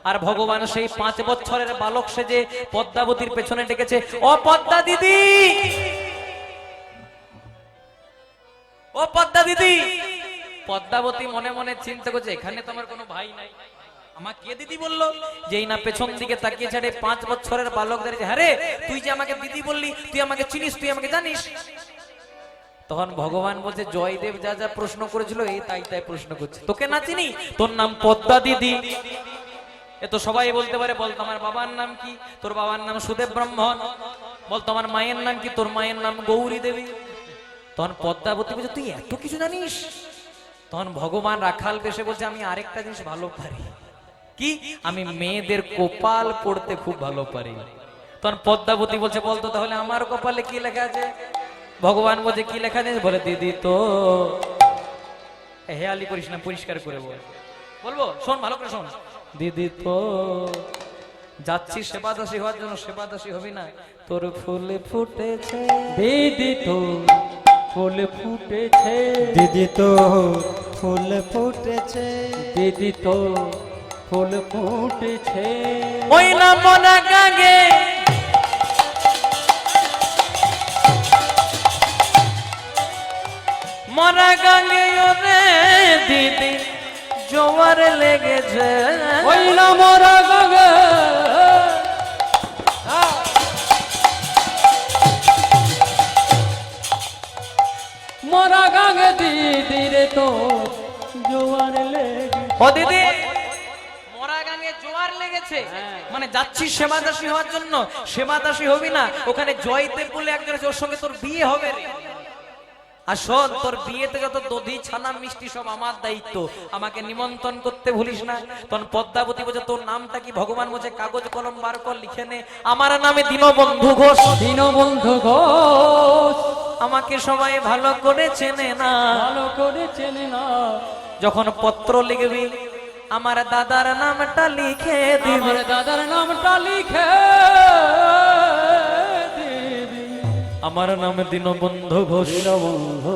আর ভগবান সেই 5 বছরের বালক সেজে পদ্মাবতীর পেছনে ডেকেছে, ও পদ্মা দিদি, ও পদ্মা দিদি। পদ্মাবতী মনে মনে চিন্তা করছে এখানে তো আমার কোনো ভাই নাই, আমাকে কে দিদি বললো? যেই না পেছন দিকে তাকিয়ে ছাড়ে 5 বছরের বালক দাঁড়িয়ে, হ্যাঁ রে তুই যে আমাকে দিদি বললি, তুই আমাকে চিনিস, তুই আমাকে জানিস? তখন ভগবান বলছে জয়দেব যা যা প্রশ্ন করেছিল এই তাই তাই প্রশ্ন করছে, তোকে না চিনি? তোর নাম পদ্মা দিদি, এ তো সবাই বলতে পারে। বল তোমার বাবার নাম কি? তোর বাবার নাম সুদেব ব্রাহ্মণ। বল তোমার মায়ের নাম কি? তোর মায়ের নাম গৌরী দেবী। তখন পদ্মাবতী বলছে তুই এত কিছু জানিস? তখন ভগবান রাখাল বেশে বলছে আমি আরেকটা জিনিস ভালো পারি, কি? আমি মেয়েদের কপাল পড়তে খুব ভালো পারি। তখন পদ্মাবতী বলছে বলতো তাহলে আমার কপালে কি লেখা আছে? ভগবান বলছে কি লেখা আছে? বলে দিদি তো, হেয়ালি করিস না, পরিষ্কার করে বল। বলবো শোন, ভালো করে শোন। দিদি তো যাচ্ছি সেবাদাসী হওয়ার জন্য, সেবাদাসী হবি না, তোর ফুলে ফুটেছে। দিদি তো ফুল ফুটেছে, দিদি তো ফুল ফুটেছে, দিদি তো ফুল ফুটেছে। ওই না মনা গাঙ্গে মরা গাঙ্গে ওরে দিদি জোয়ার লেগেছে। ওই না মরা গাঙ্গে, মরা গাঙ্গে দিদি রে তো জোয়ার লেগে। ও দিদি মরা গাঙ্গে জোয়ার লেগেছে, মানে যাচ্ছিস সেবাদাসী হওয়ার জন্য, সেবাদাসী হবি না, ওখানে জয়দেব বলে একজন আছে, ওর সঙ্গে তোর বিয়ে হবে রে। আর শোন, তোর বিয়েতে যত দধি ছানা মিষ্টি সব আমার দায়িত্ব, আমাকে নিমন্ত্রণ করতে ভুলিস না। তখন পদ্মাবতী বলছে তোর নামটা কি? ভগবান বলছে কাগজ কলম বার কর, লিখে নে, আমার নামে দীনবন্ধু ঘোষ। দীনবন্ধু ঘোষ, আমাকে সবাই ভালো করে চেনে না, ভালো করে চেনে না। যখন পত্র লিখবি আমার দাদার নামটা লিখে দিবি। আমার দাদার নামটা লিখে দিবি। আমার নাম দীনবন্ধু ঘোষ, দীনবন্ধু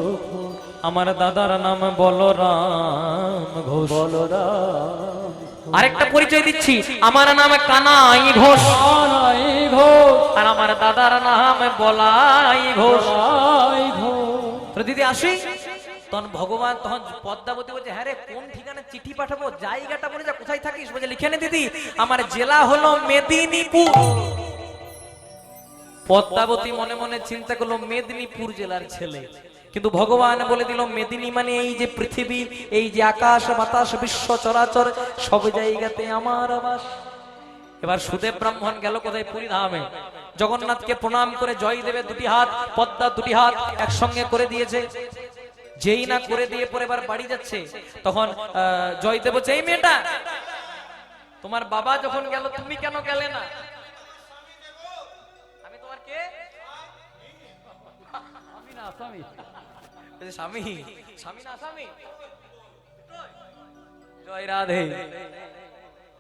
আমার দাদার নাম বলরাম ঘোষ। বলরাম আরেকটা পরিচয় দিচ্ছি, আমার নাম কানাই ঘোষ, কানাই ঘোষ, আর আমার দাদার নাম বলাই ঘোষ। বলাই ঘোষ। তো দিদি আসি। তখন ভগবান, তখন পদ্মাবতী বলছে হ্যাঁ রে কোন ঠিকানা চিঠি পাঠাবো? জায়গাটা বলে যা, কোথায় থাকিস? বলছে লিখে নে দিদি, আমার জেলা হলো মেদিনীপুর। পদ্মাবতী মনে মনে চিন্তা করলো মেদিনীপুর জেলার ছেলে, কিন্তু ভগবান বলে দিল মেদিনী মানে এই যে পৃথিবী, এই যে আকাশ বাতাস বিশ্ব চরাচর সব জায়গাতে আমার বাস। এবার সুদেব ব্রাহ্মণ গেল কোথায়? পুরী ধামে। জগন্নাথকে প্রণাম করে জয়দেবের দুটি হাত, পদ্মার দুটি হাত একসঙ্গে করে দিয়েছে। যেই না করে দিয়ে পরে এবার বাড়ি যাচ্ছে, তখন জয়দেব বলছে, এই মেয়েটা, তোমার বাবা যখন গেল তুমি কেন গেলে না? আমি তোমার কে? আমি না আসামি। বলছে, স্বামী? স্বামী না আসামি? জয় রাধে।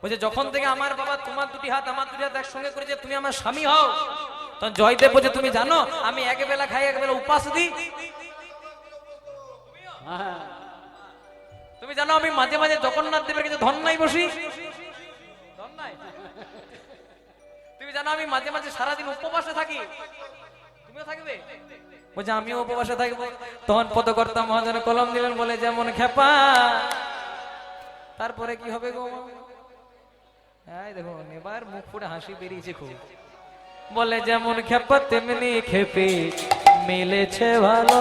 বলছে, যখন থেকে আমার বাবা তোমার দুটি হাত আমার দুটি হাত একসঙ্গে করেছে, তুমি আমার স্বামী হও। তখন জয়দেব বলছে, তুমি জানো আমি এক বেলা খাই এক বেলা উপাস দিই? হ্যাঁ, তুমি জানো আমি মাঝে মাঝে জগন্নাথ দেবের কাছে ধন্যায় বসি? ধন্যায়? তুমি জানো আমি মাঝে মাঝে সারাদিন উপবাসে থাকি? তুমিও থাকবে? বলছে, আমিও উপবাসে থাকবো। তখন পদকর্তা মহাজন কলম দিলেন, বলে, যেমন খেপা তারপরে কি হবে গো? এই দেখো এবার মুখ ফুটে হাসি বেরিয়েছে খুব। বলে, যেমন খেপা তেমনি খেপে মিলেছে ভালো।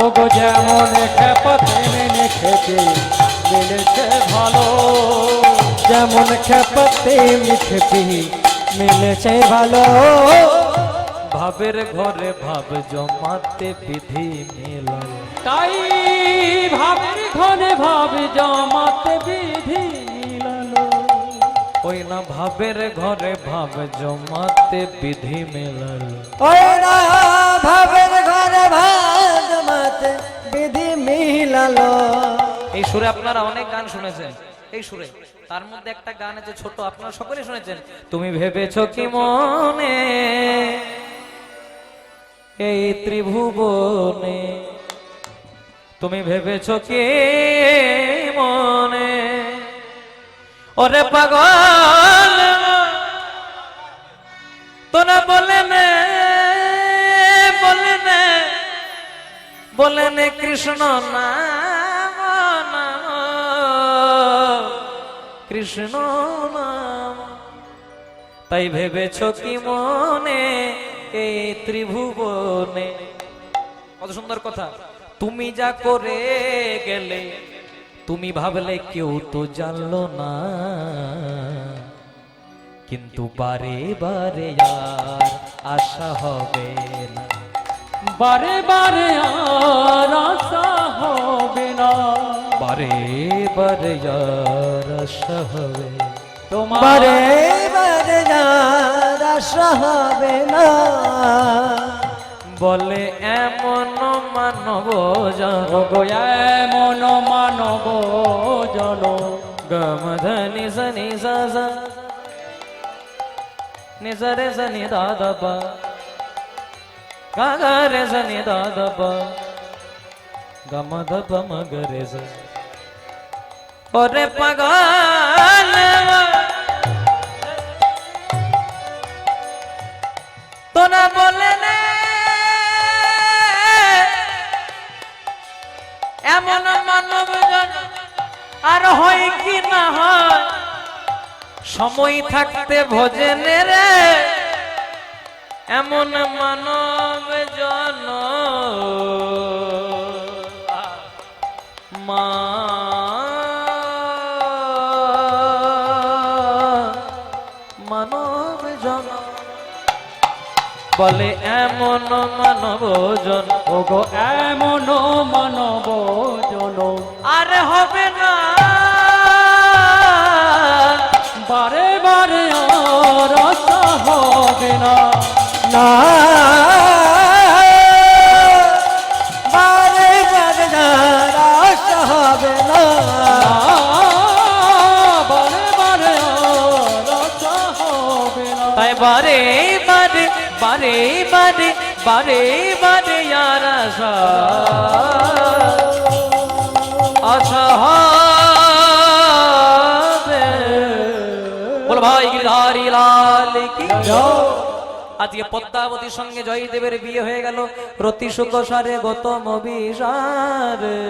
ও গো যেমন খেপা তেমনি খেপে মিলেছে ভালো। যেমন খেপা তেমনি খেপে মিলেছে ভালো। ভাবের ঘরে ভাব জমাতে বিধি মিলল। তাই ভাবের ঘরে ভাব জমাতে বিধি মিলালো। ওই না ভাবের ঘরে ভাব জমাতে বিধি মিলল। ওই না ভাবের ঘরে ভাব জমাতে বিধি মিলালো। এই সুরে আপনারা অনেক গান শুনেছেন, এই সুরে। তার মধ্যে একটা গান আছে ছোট, আপনারা সকলে শুনেছেন। তুমি ভেবেছো কি মনে এই ত্রিভুবনে, তুমি ভেবেছো কি মনে, ওরে পাগল তোরা বলে নে, বলে নে, বলে নে কৃষ্ণ নাম, নাম কৃষ্ণ নাম। তাই ভেবেছো কি মনে এই ত্রিভুবনে। কত সুন্দর কথা। তুমি যা করে গেলে, তুমি ভাবলে কেউ তো জানলো না, কিন্তু বারে বারে আর আশা হবে না। বারে বারে আর আশা হবে না। বারে বারে আর আশা হবে তোমার বারে বারে যার আশা হবে না। বলে এমন মানব জন, গো এমন মানব জন। গমধনি সনি সা নিসরে সনি দাদবা, গাগরে সনি দাদবা, গমধব মগরে স। ওরে পাগল তোরা বলে নে এমন মানব জন আর হয় কি না হয়, সময় থাকতে ভজনে রে এমন মানব জন। মানব জন বলে এমন মানব জন, ও গো এমন মানব জন। আর হবে না বারে বারে আর আশা হবে না। না বারে বারে যার আশা হবে না। বারে বারে আর আশা হবে না। তাই বারে বারে বারে বারে বারে বারে আর আশা আশা হবে। বল ভাই গিরধারী লাল কি। আজকে পদ্মাবতীর সঙ্গে জয়দেবের বিয়ে হয়ে গেল। রতি শুক সারে গৌতম বিসারে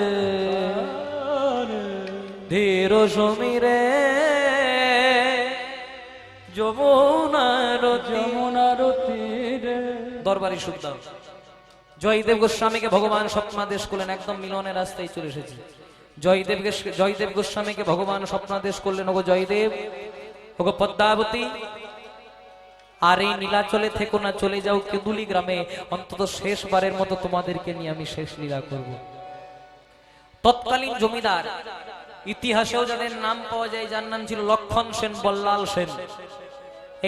ধীর সমীরে যমুনার যমুনার তীরে। দরবারি শুদ্ধ জয়দেব গোস্বামীকে ভগবান স্বপ্নাদেশ করলেন, একদম মিলনের রাস্তায় চলে এসেছে। জয়দেব গোস্বামীকে ভগবান স্বপ্নাদেশ করলেন, ওগো জয়দেব ওগো পদ্মাবতী, আর এই নীলাচলে থেকো না, চলে যাও কেদুলি গ্রামে, অন্তত শেষবারের মতো তোমাদেরকে নিয়ে আমি শেষ লীলা করব। তৎকালীন জমিদার, ইতিহাসেও যাদের নাম পাওয়া যায়, যার নাম ছিল লক্ষণ সেন বল্লাল সেন।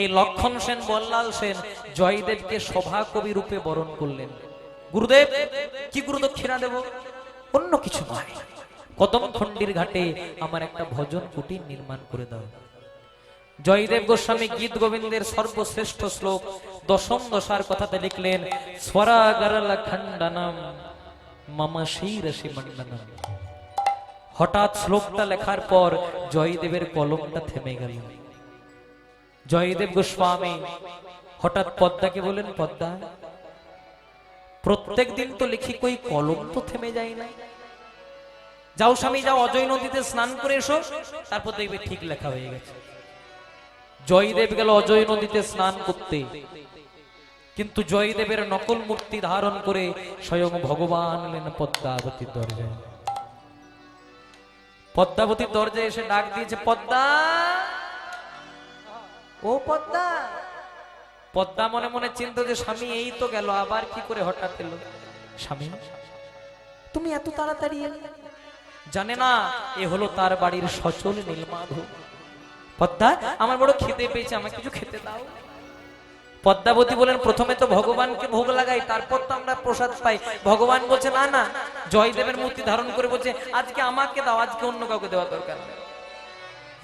এই লক্ষণ সেন বল্লাল সেন জয়দেবকে সভা কবি রূপে বরণ করলেন। গুরুদেব, কি গুরুদক্ষিণা দেব? অন্য কিছু নয়, কদমখণ্ডির ঘাটে আমার একটা ভজন কুটির নির্মাণ করে দাও। জয়দেব গোস্বামী গীত গোবিন্দের সর্বশ্রেষ্ঠ শ্লোক দশম দশার কথাতে লিখলেন, স্বরাগরল খণ্ডনম মম শিরসি মণ্ডনম। হঠাৎ শ্লোকটা লেখার পর জয়দেবের কলমটা থেমে গেল। জয়দেব গোস্বামী হঠাৎ পদ্মাকে বলেন, পদ্মা, প্রত্যেক দিন তো লিখি, কই কলম তো থেমে যায় না। যাও স্বামী, যাও অজয় নদীতে স্নান করে এসো, তারপর দেখবে ঠিক লেখা হয়ে গেছে। জয়দেব গেল অজয় নদীতে স্নান করতে, কিন্তু জয়দেবের নকল মূর্তি ধারণ করে স্বয়ং ভগবান এলেন পদ্মাবতীর দরজায়। পদ্মাবতীর দরজায় এসে ডাক দিয়েছে, পদ্মা, ও পদ্মা। পদ্মা মনে মনে চিন্তা যে স্বামী এই তো গেল, আবার কি করে হঠাৎ এলো? স্বামী, তুমি এত তাড়াতাড়ি এলে? জানে না এ হলো তার বাড়ির সচল নীলমাধব। পদ্মা, আমার বড় খেতে পেয়েছে, আমাকে কিছু খেতে দাও। পদ্মাবতী বলেন, প্রথমে তো ভগবানকে ভোগ লাগাই, তারপর তো আমরা প্রসাদ পাই। ভগবান বলছে, না না, জয়দেবের মূর্তি ধারণ করে বলছে, আজকে আমাকে দাও, আজকে অন্য কাউকে দেওয়া দরকার নেই।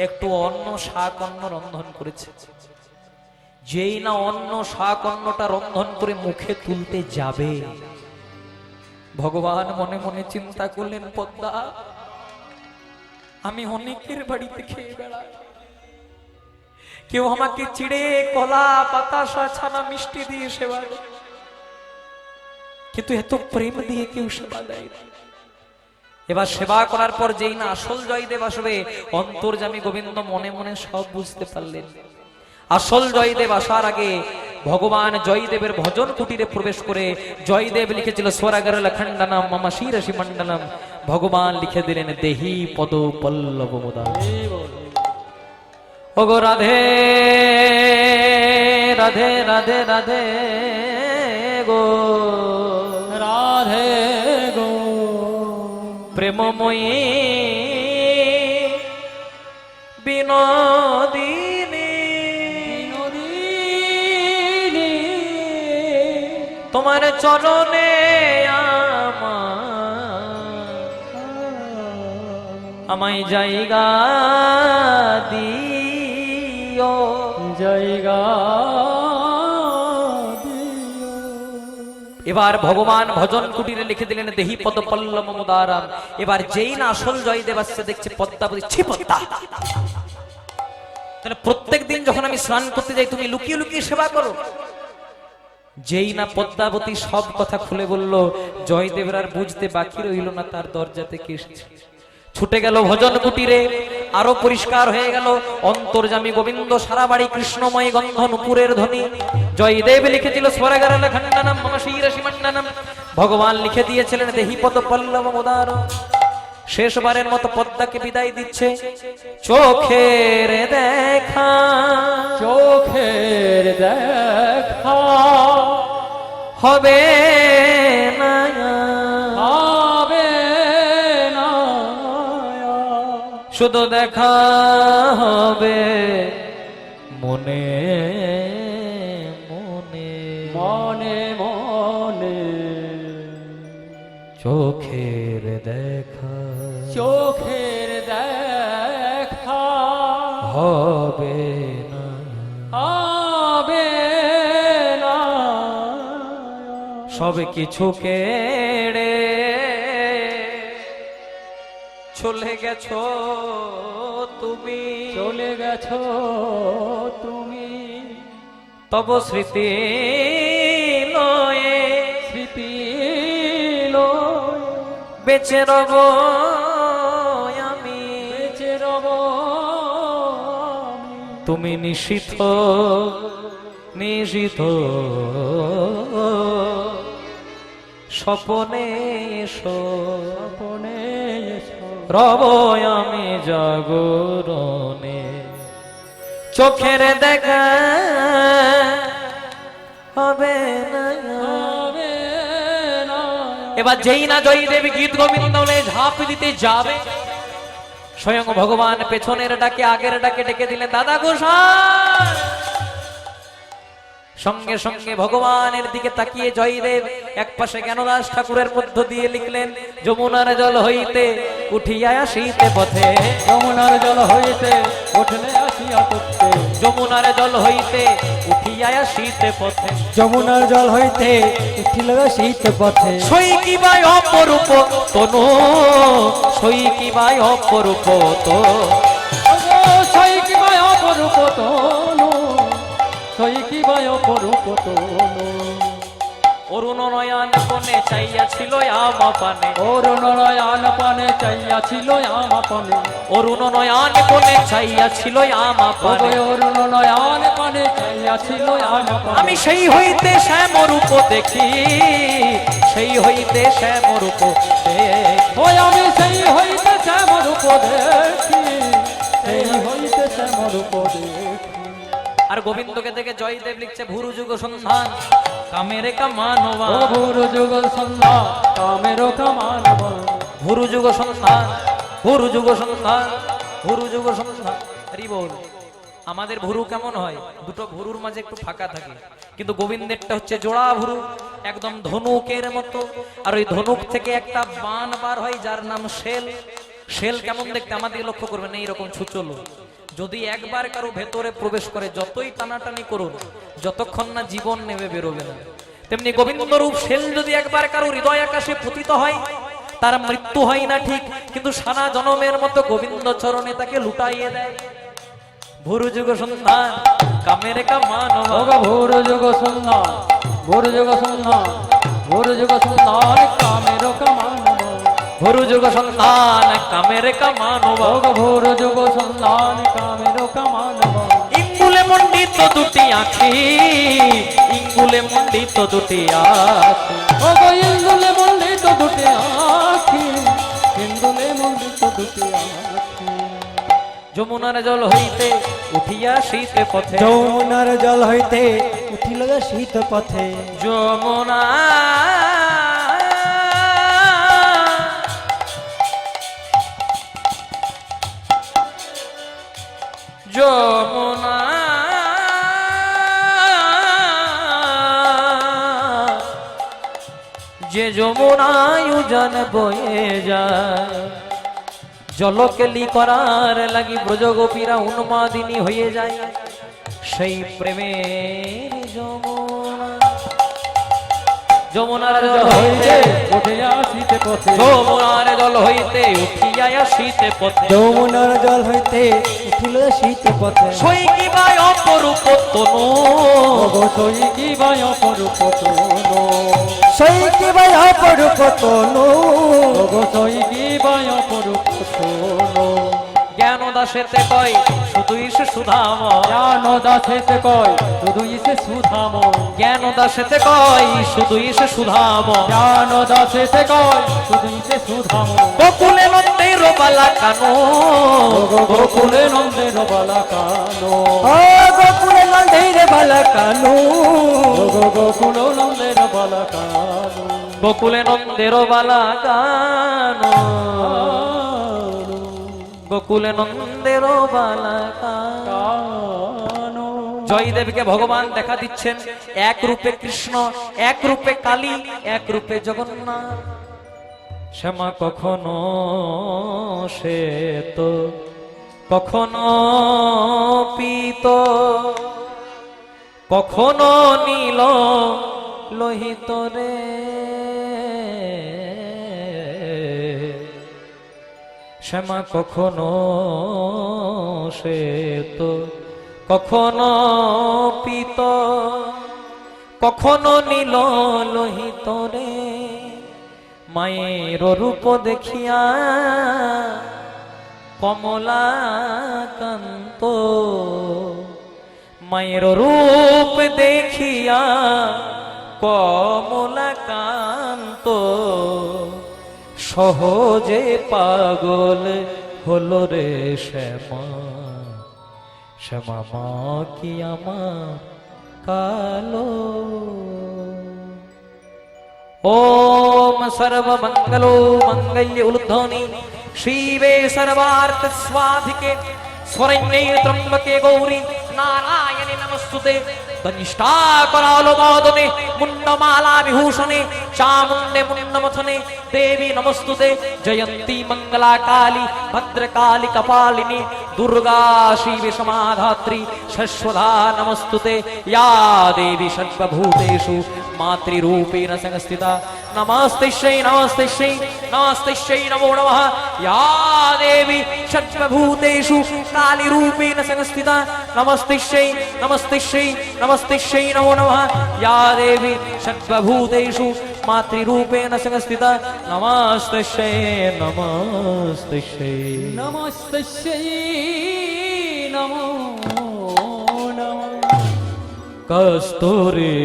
একটু অন্ন শাক অন্ন রন্ধন করেছে। যেই না অন্ন শাক অন্নটা রন্ধন করে মুখে তুলতে যাবে, ভগবান মনে মনে চিন্তা করলেন, পদ্মা, আমি অনেকের বাড়িতে খেয়ে বেড়াই, কেউ আমাকে চিড়ে কলা বাতাসা ছানা মিষ্টি দিয়ে সেবা দেয়, কিন্তু এত প্রেম দিয়ে কেউ সেবা দেয় না। এবার সেবা করার পর যেই না আসল জয়দেব আসবে, অন্তর্যামী গোবিন্দ মনে মনে সব বুঝতে পারলেন। আসল জয়দেব আসার আগে ভগবান জয়দেবের ভজন কুটিরে প্রবেশ করে জয়দেব লিখেছিল, স্বরাগরল খণ্ডনম মম শিরসি মণ্ডনম। ভগবান লিখে দিলেন, দেহি পদ পল্লব মুদা। ওগো রাধে রাধে রাধে রাধে গো, রাধে গো, প্রেমময়ী বিনোদিনী, বিনোদিনী, তোমার চরণে আমায় জায়গা দিও, জায়গা। এবার ভগবান ভজন কুটিরে লিখে দিলেন, দেহি পদ পল্লব মুদারাম। এবার যেই না আসল জয়দেব আসছে, দেখছে পদ্মাবতী, ছি পদ্মা, তাহলে প্রত্যেক দিন যখন আমি স্নান করতে যাই তুমি লুকিয়ে লুকিয়ে সেবা করো। যেই না পদ্মাবতী সব কথা খুলে বলল, জয়দেবের আর বুঝতে বাকি রইল না তার দরজা থেকে এসেছে। ছুটে গেল ভজন কুটিরে, আরো পরিষ্কার হয়ে গেল। অন্তর্যামী গোবিন্দ সারা বাড়ি কৃষ্ণময় গন্ধ নুপুরের ধ্বনি। জয়দেব লিখেছিল, স্বরাগরল খণ্ডনম মম শিরসি মণ্ডনম। ভগবান লিখে দিয়েছিলেন, দেহি পদ পল্লব মুদার। শেষবারের মতো পদ্মাকে বিদায় দিচ্ছে। চোখের দেখা, চোখের দেখা হবে না, হবে না, শুধু দেখা হবে মনে মনে, মনে মনে। চোখের দেখা, চোখের দেখা হবে না, হবে না, সব কিছু কেড়ে চলে গেছো তুমি, চলে গেছো তুমি। তব স্মৃতি লয়ে, স্মৃতি লয়ে বেঁচে রব আমি, বেঁচে রব আমি। তুমি নিশিথ নিশিথ স্বপনে এসো, স্বপনে এসো, রব আমি জাগরণে, চোখের দেখা হবে না। হবে না। এবার যেই না জয়দেব গীত গোবিন্দ বলে ঝাঁপ দিতে যাবে, স্বয়ং ভগবান পেছনের ডাকে আগের ডাকে ডেকে দিলেন, দাদা গোসাই। সঙ্গে সঙ্গে ভগবানের দিকে তাকিয়ে জয়দেব এক পাশে জ্ঞানদাস ঠাকুরের মধ্য দিয়ে লিখলেন, যমুনার জল হইতে উঠিয়া আসিতে পথে, যমুনার জল হইতে উঠলে আসিয়া তত্ত্বে, যমুনার জল হইতে উঠিয়া আসিতে পথে, যমুনার জল হইতে উঠিল শীত পথে, সই কিবায় অপরূপ তনু, সই কিবায় অপরূপ তো, সই কিবায় অপরূপ তনু, সই কিবায় অপরূপ তনু। অরুণ নয়ন কোণে চাইয়াছিল আমা পানে, অরুণ নয়ন পানে চাইয়াছিল আমা পানে, অরুণ নয়ন কোণে চাইয়াছিল আমা পানে, অরুণ নয়ন পানে চাইয়াছিল আমা পানে। আমি সেই হইতে শ্যামরূপ দেখি, সেই হইতে শ্যামরূপ দেখি। ওই আমি সেই হইতে শ্যামরূপ দেখি, সেই হইতে শ্যামরূপ দেখি। আর গোবিন্দকে দেখে জয়দেব লিখছে, ভুরু যুগ সন্ধান কামের কামানবা, ও ভুরু যুগ সন্ধ্যা কামেরও কামানবা, ভুরু যুগ সন্ধান, ভুরু যুগ সন্ধান, ভুরু যুগ সন্ধান। হরি বল। আমাদের ভুরু কেমন হয়? দুটো ভুরুর মাঝে একটু ফাঁকা থাকে, কিন্তু গোবিন্দেরটা হচ্ছে জোড়া ভুরু, একদম ধনুকের মতো। আর ওই ধনুক থেকে একটা বান বার হয় যার নাম শেল। শেল কেমন দেখতে আমাদের লক্ষ্য করবেন, এইরকম ছুচলো। যদি একবার কারো ভেতরে প্রবেশ করে, যতই টানাটানি করুন, যতক্ষণ না জীবন নেবে বেরোবে না। তেমনি গোবিন্দ রূপ শেল যদি একবার কারো হৃদয় আকাশে পতিত হয়, তার মৃত্যু হয় না ঠিক, কিন্তু সারা জনমের মতো গোবিন্দ চরণে তাকে লুটাইয়ে দেয়। ভুরু যুগ সন্ধান কামের কামানবা, ওগো ভুরু যুগ সন্ধ্যা, ভুরু যুগ সন্ধ্যা, ভুরু যুগ সন্ধান কামেরও কামানবা, ভুরু যুগ সন্ধান কামের কামানবা। ওগো ভুরু যুগ সন্ধান কামেরও কামানবা। ইঙ্গুলে মণ্ডিত দুটি আঁখি, ইঙ্গুলে মণ্ডিত দুটি আঁখি, ওগো ইন্দুলে মণ্ডিত দুটি আঁখি, ইন্দুলে মণ্ডিত দুটি আঁখি। যমুনার জল হইতে উঠিয়া শীতে পথে, যমুনার জল হইতে উঠিল শীত পথে, যমুনা যমুনা যে যমুনায় উজান বয়ে যায়, জলকেলি করার লাগি ব্রজগোপীরা উন্মাদিনী হয়ে যায়, সেই প্রেমের যমুনা। যমুনার জল হইতে উঠিয়া আসিতে পথে, যমুনার জল হইতে উঠিয়া আসিতে পথে, যমুনার জল হইতে উঠিল শীত পথে, সই কিবায় অপরূপ তনু, ওগো সই কিবায় অপরূপ তনু, সই কিবায় অপরূপ তনু, ওগো সই কিবায় অপরূপ তনু। জ্ঞান দাসেতে কয় শুধুই সে সুধাম, জ্ঞান দাসেতে কয় শুধুই সে সুধাম, জ্ঞান দাসেতে কয় শুধুই সে সুধাম, জ্ঞান দাসেতে কয় শুধুই সে সুধাম। গোকুলে নন্দের বালা কানো, ওগো গোকুলে নন্দের বালা কানো, ও গোকুলে নন্দের বালা কানু, ওগো গোকুল নন্দের বালা কানো, গোকুলে নন্দের বালা কানো, গোকুলে নন্দের বালা কানো। জয়দেবকে ভগবান দেখা দিচ্ছেন, এক রূপে কৃষ্ণ, এক রূপে কালী, এক রূপে জগন্নাথ। শ্যামা কখনো শ্বেত, কখনো পীত, কখনো নীল লোহিত রে। শ্যামা কখনো শ্বেত, কখনো পীত, কখনো নীল লোহিত রে। মায়ের রূপ দেখিয়া কমলাকান্ত, মায়ের রূপ দেখিয়া কমলাকান্ত, সহজে পাগল হলো রে শ্যামা, শ্যামা মা কি আমার কালো। ओम सर्वमंगलो मंगल्य उल्धोनि शिवे सर्वार्थ स्वाधिके स्वरण्ये त्र्यंबके गौरी नारायणे नमस्तुते धनिष्ठा करालो मोदने मुंडमाला विभूषणे चामुंडे मुंडमथने देवी नमस्तुते जयंती मंगला काली भद्रकाली कपालिनी दुर्गा शिवे समाधात्री शश्वधा नमस्तुते या देवी सर्वभूतेषु मातृरूपेण संस्थिता नमस्ते नमो नमः या देवी सर्वभूतेषु कालीरूपेण संस्थिता नमस्ते नमो नमः या देवी सर्वभूतेषु मातृरूपेण संस्थिता नमस्ते नमो नमः। कस्तूरी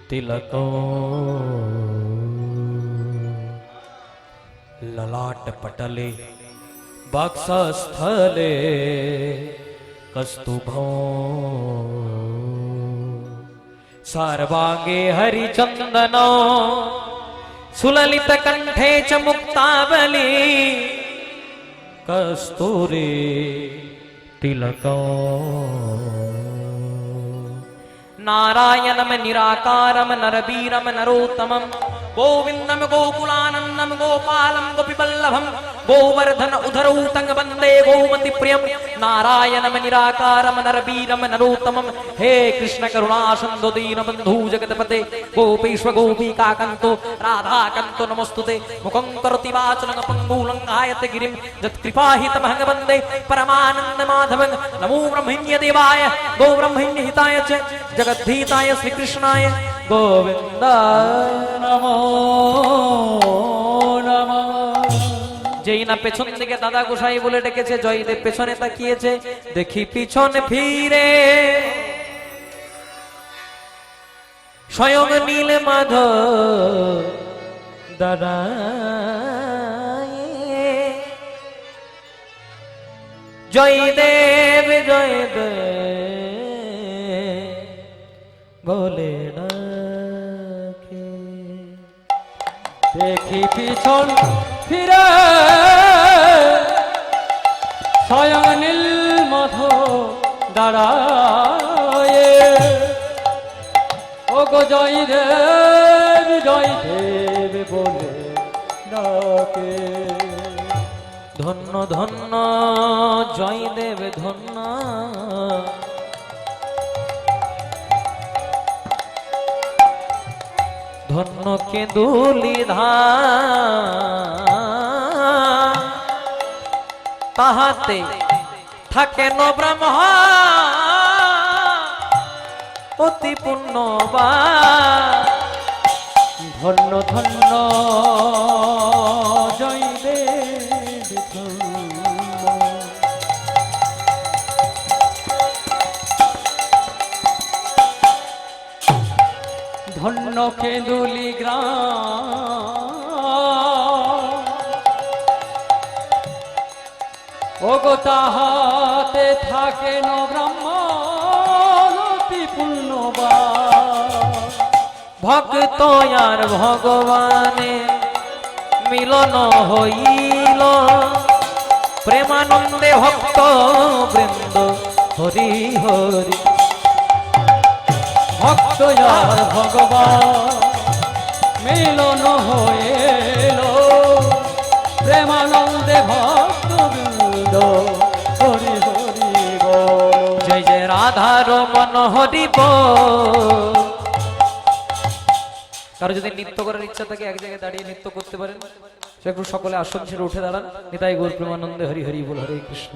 तिलको ललाट पटले वक्षस्थले कस्तुभो सर्वांगे हरिचंदनो सुललित कंठे च मुक्तावली कस्तूरी तिलको नारायणम निराकारम नरवीरम नरोत्तमम गोविंदम गोकुलानंदम गोपालम गोपीवल्लभम गोवर्धन उधरौतंग वंदे गोमति प्रियम नारायणम निराकारम नरवीरम नरोत्तमम हे कृष्ण करुणा सिंधु दीनबंधु जगतपते गोपेश्वर गोपिकाकान्तो राधाकान्तो नमस्तुते मुखं करोति वाचनं पंगुलं गायते गिरिं यत्कृपाहितमहं वन्दे परमानंद माधवं नमो ब्रह्मण्य देवाय गो ब्रह्मण्य हिताय च जगद्धिताय श्रीकृष्णाय गोविन्दाय नमो नमः। যেই না পেছন দিকে দাদা গোসাই বলে ডেকেছে, জয়দেব পেছনে তাকিয়েছে, দেখি পিছনে ফিরে স্বয়ং নীল মাধব দাঁড়ায়। জয়দেব বলে ডাকে। দেখি পিছন ফিরে স্বয়ং নীল মাধব দাঁড়ায়। ও গো জয়দেব বলে ডাকে। ধন্য ধন্য জয়দেব ধন্য, ধন্য কেঁদুলি ধাম, তাহাতে থাকেন ব্রহ্মা অতি পুণ্যবান। ধন্য ধন্য জয়দেব ধন্য। ধন্য কেঁদুলি গ্রাম, ওগো তাহাতে থাকেন ব্রাহ্মণ অতি পুণ্যবান। ভক্ত আর ভগবানে মিলন হইল, প্রেমানন্দে ভক্ত বৃন্দ হরি হরি। ভক্ত আর ভগবান মিলন হইল, প্রেমানন্দে ভক্ত বৃন্দ হরি হরি বল। জয় জয় রাধার মন হরি বল। কারো যদি নৃত্য করার ইচ্ছা থাকে এক জায়গায় দাঁড়িয়ে নৃত্য করতে পারেন। সে একটু সকলে আসন ছেড়ে উঠে দাঁড়ান। নিতাই গৌর প্রেমানন্দে হরি হরি বল। হরে কৃষ্ণ।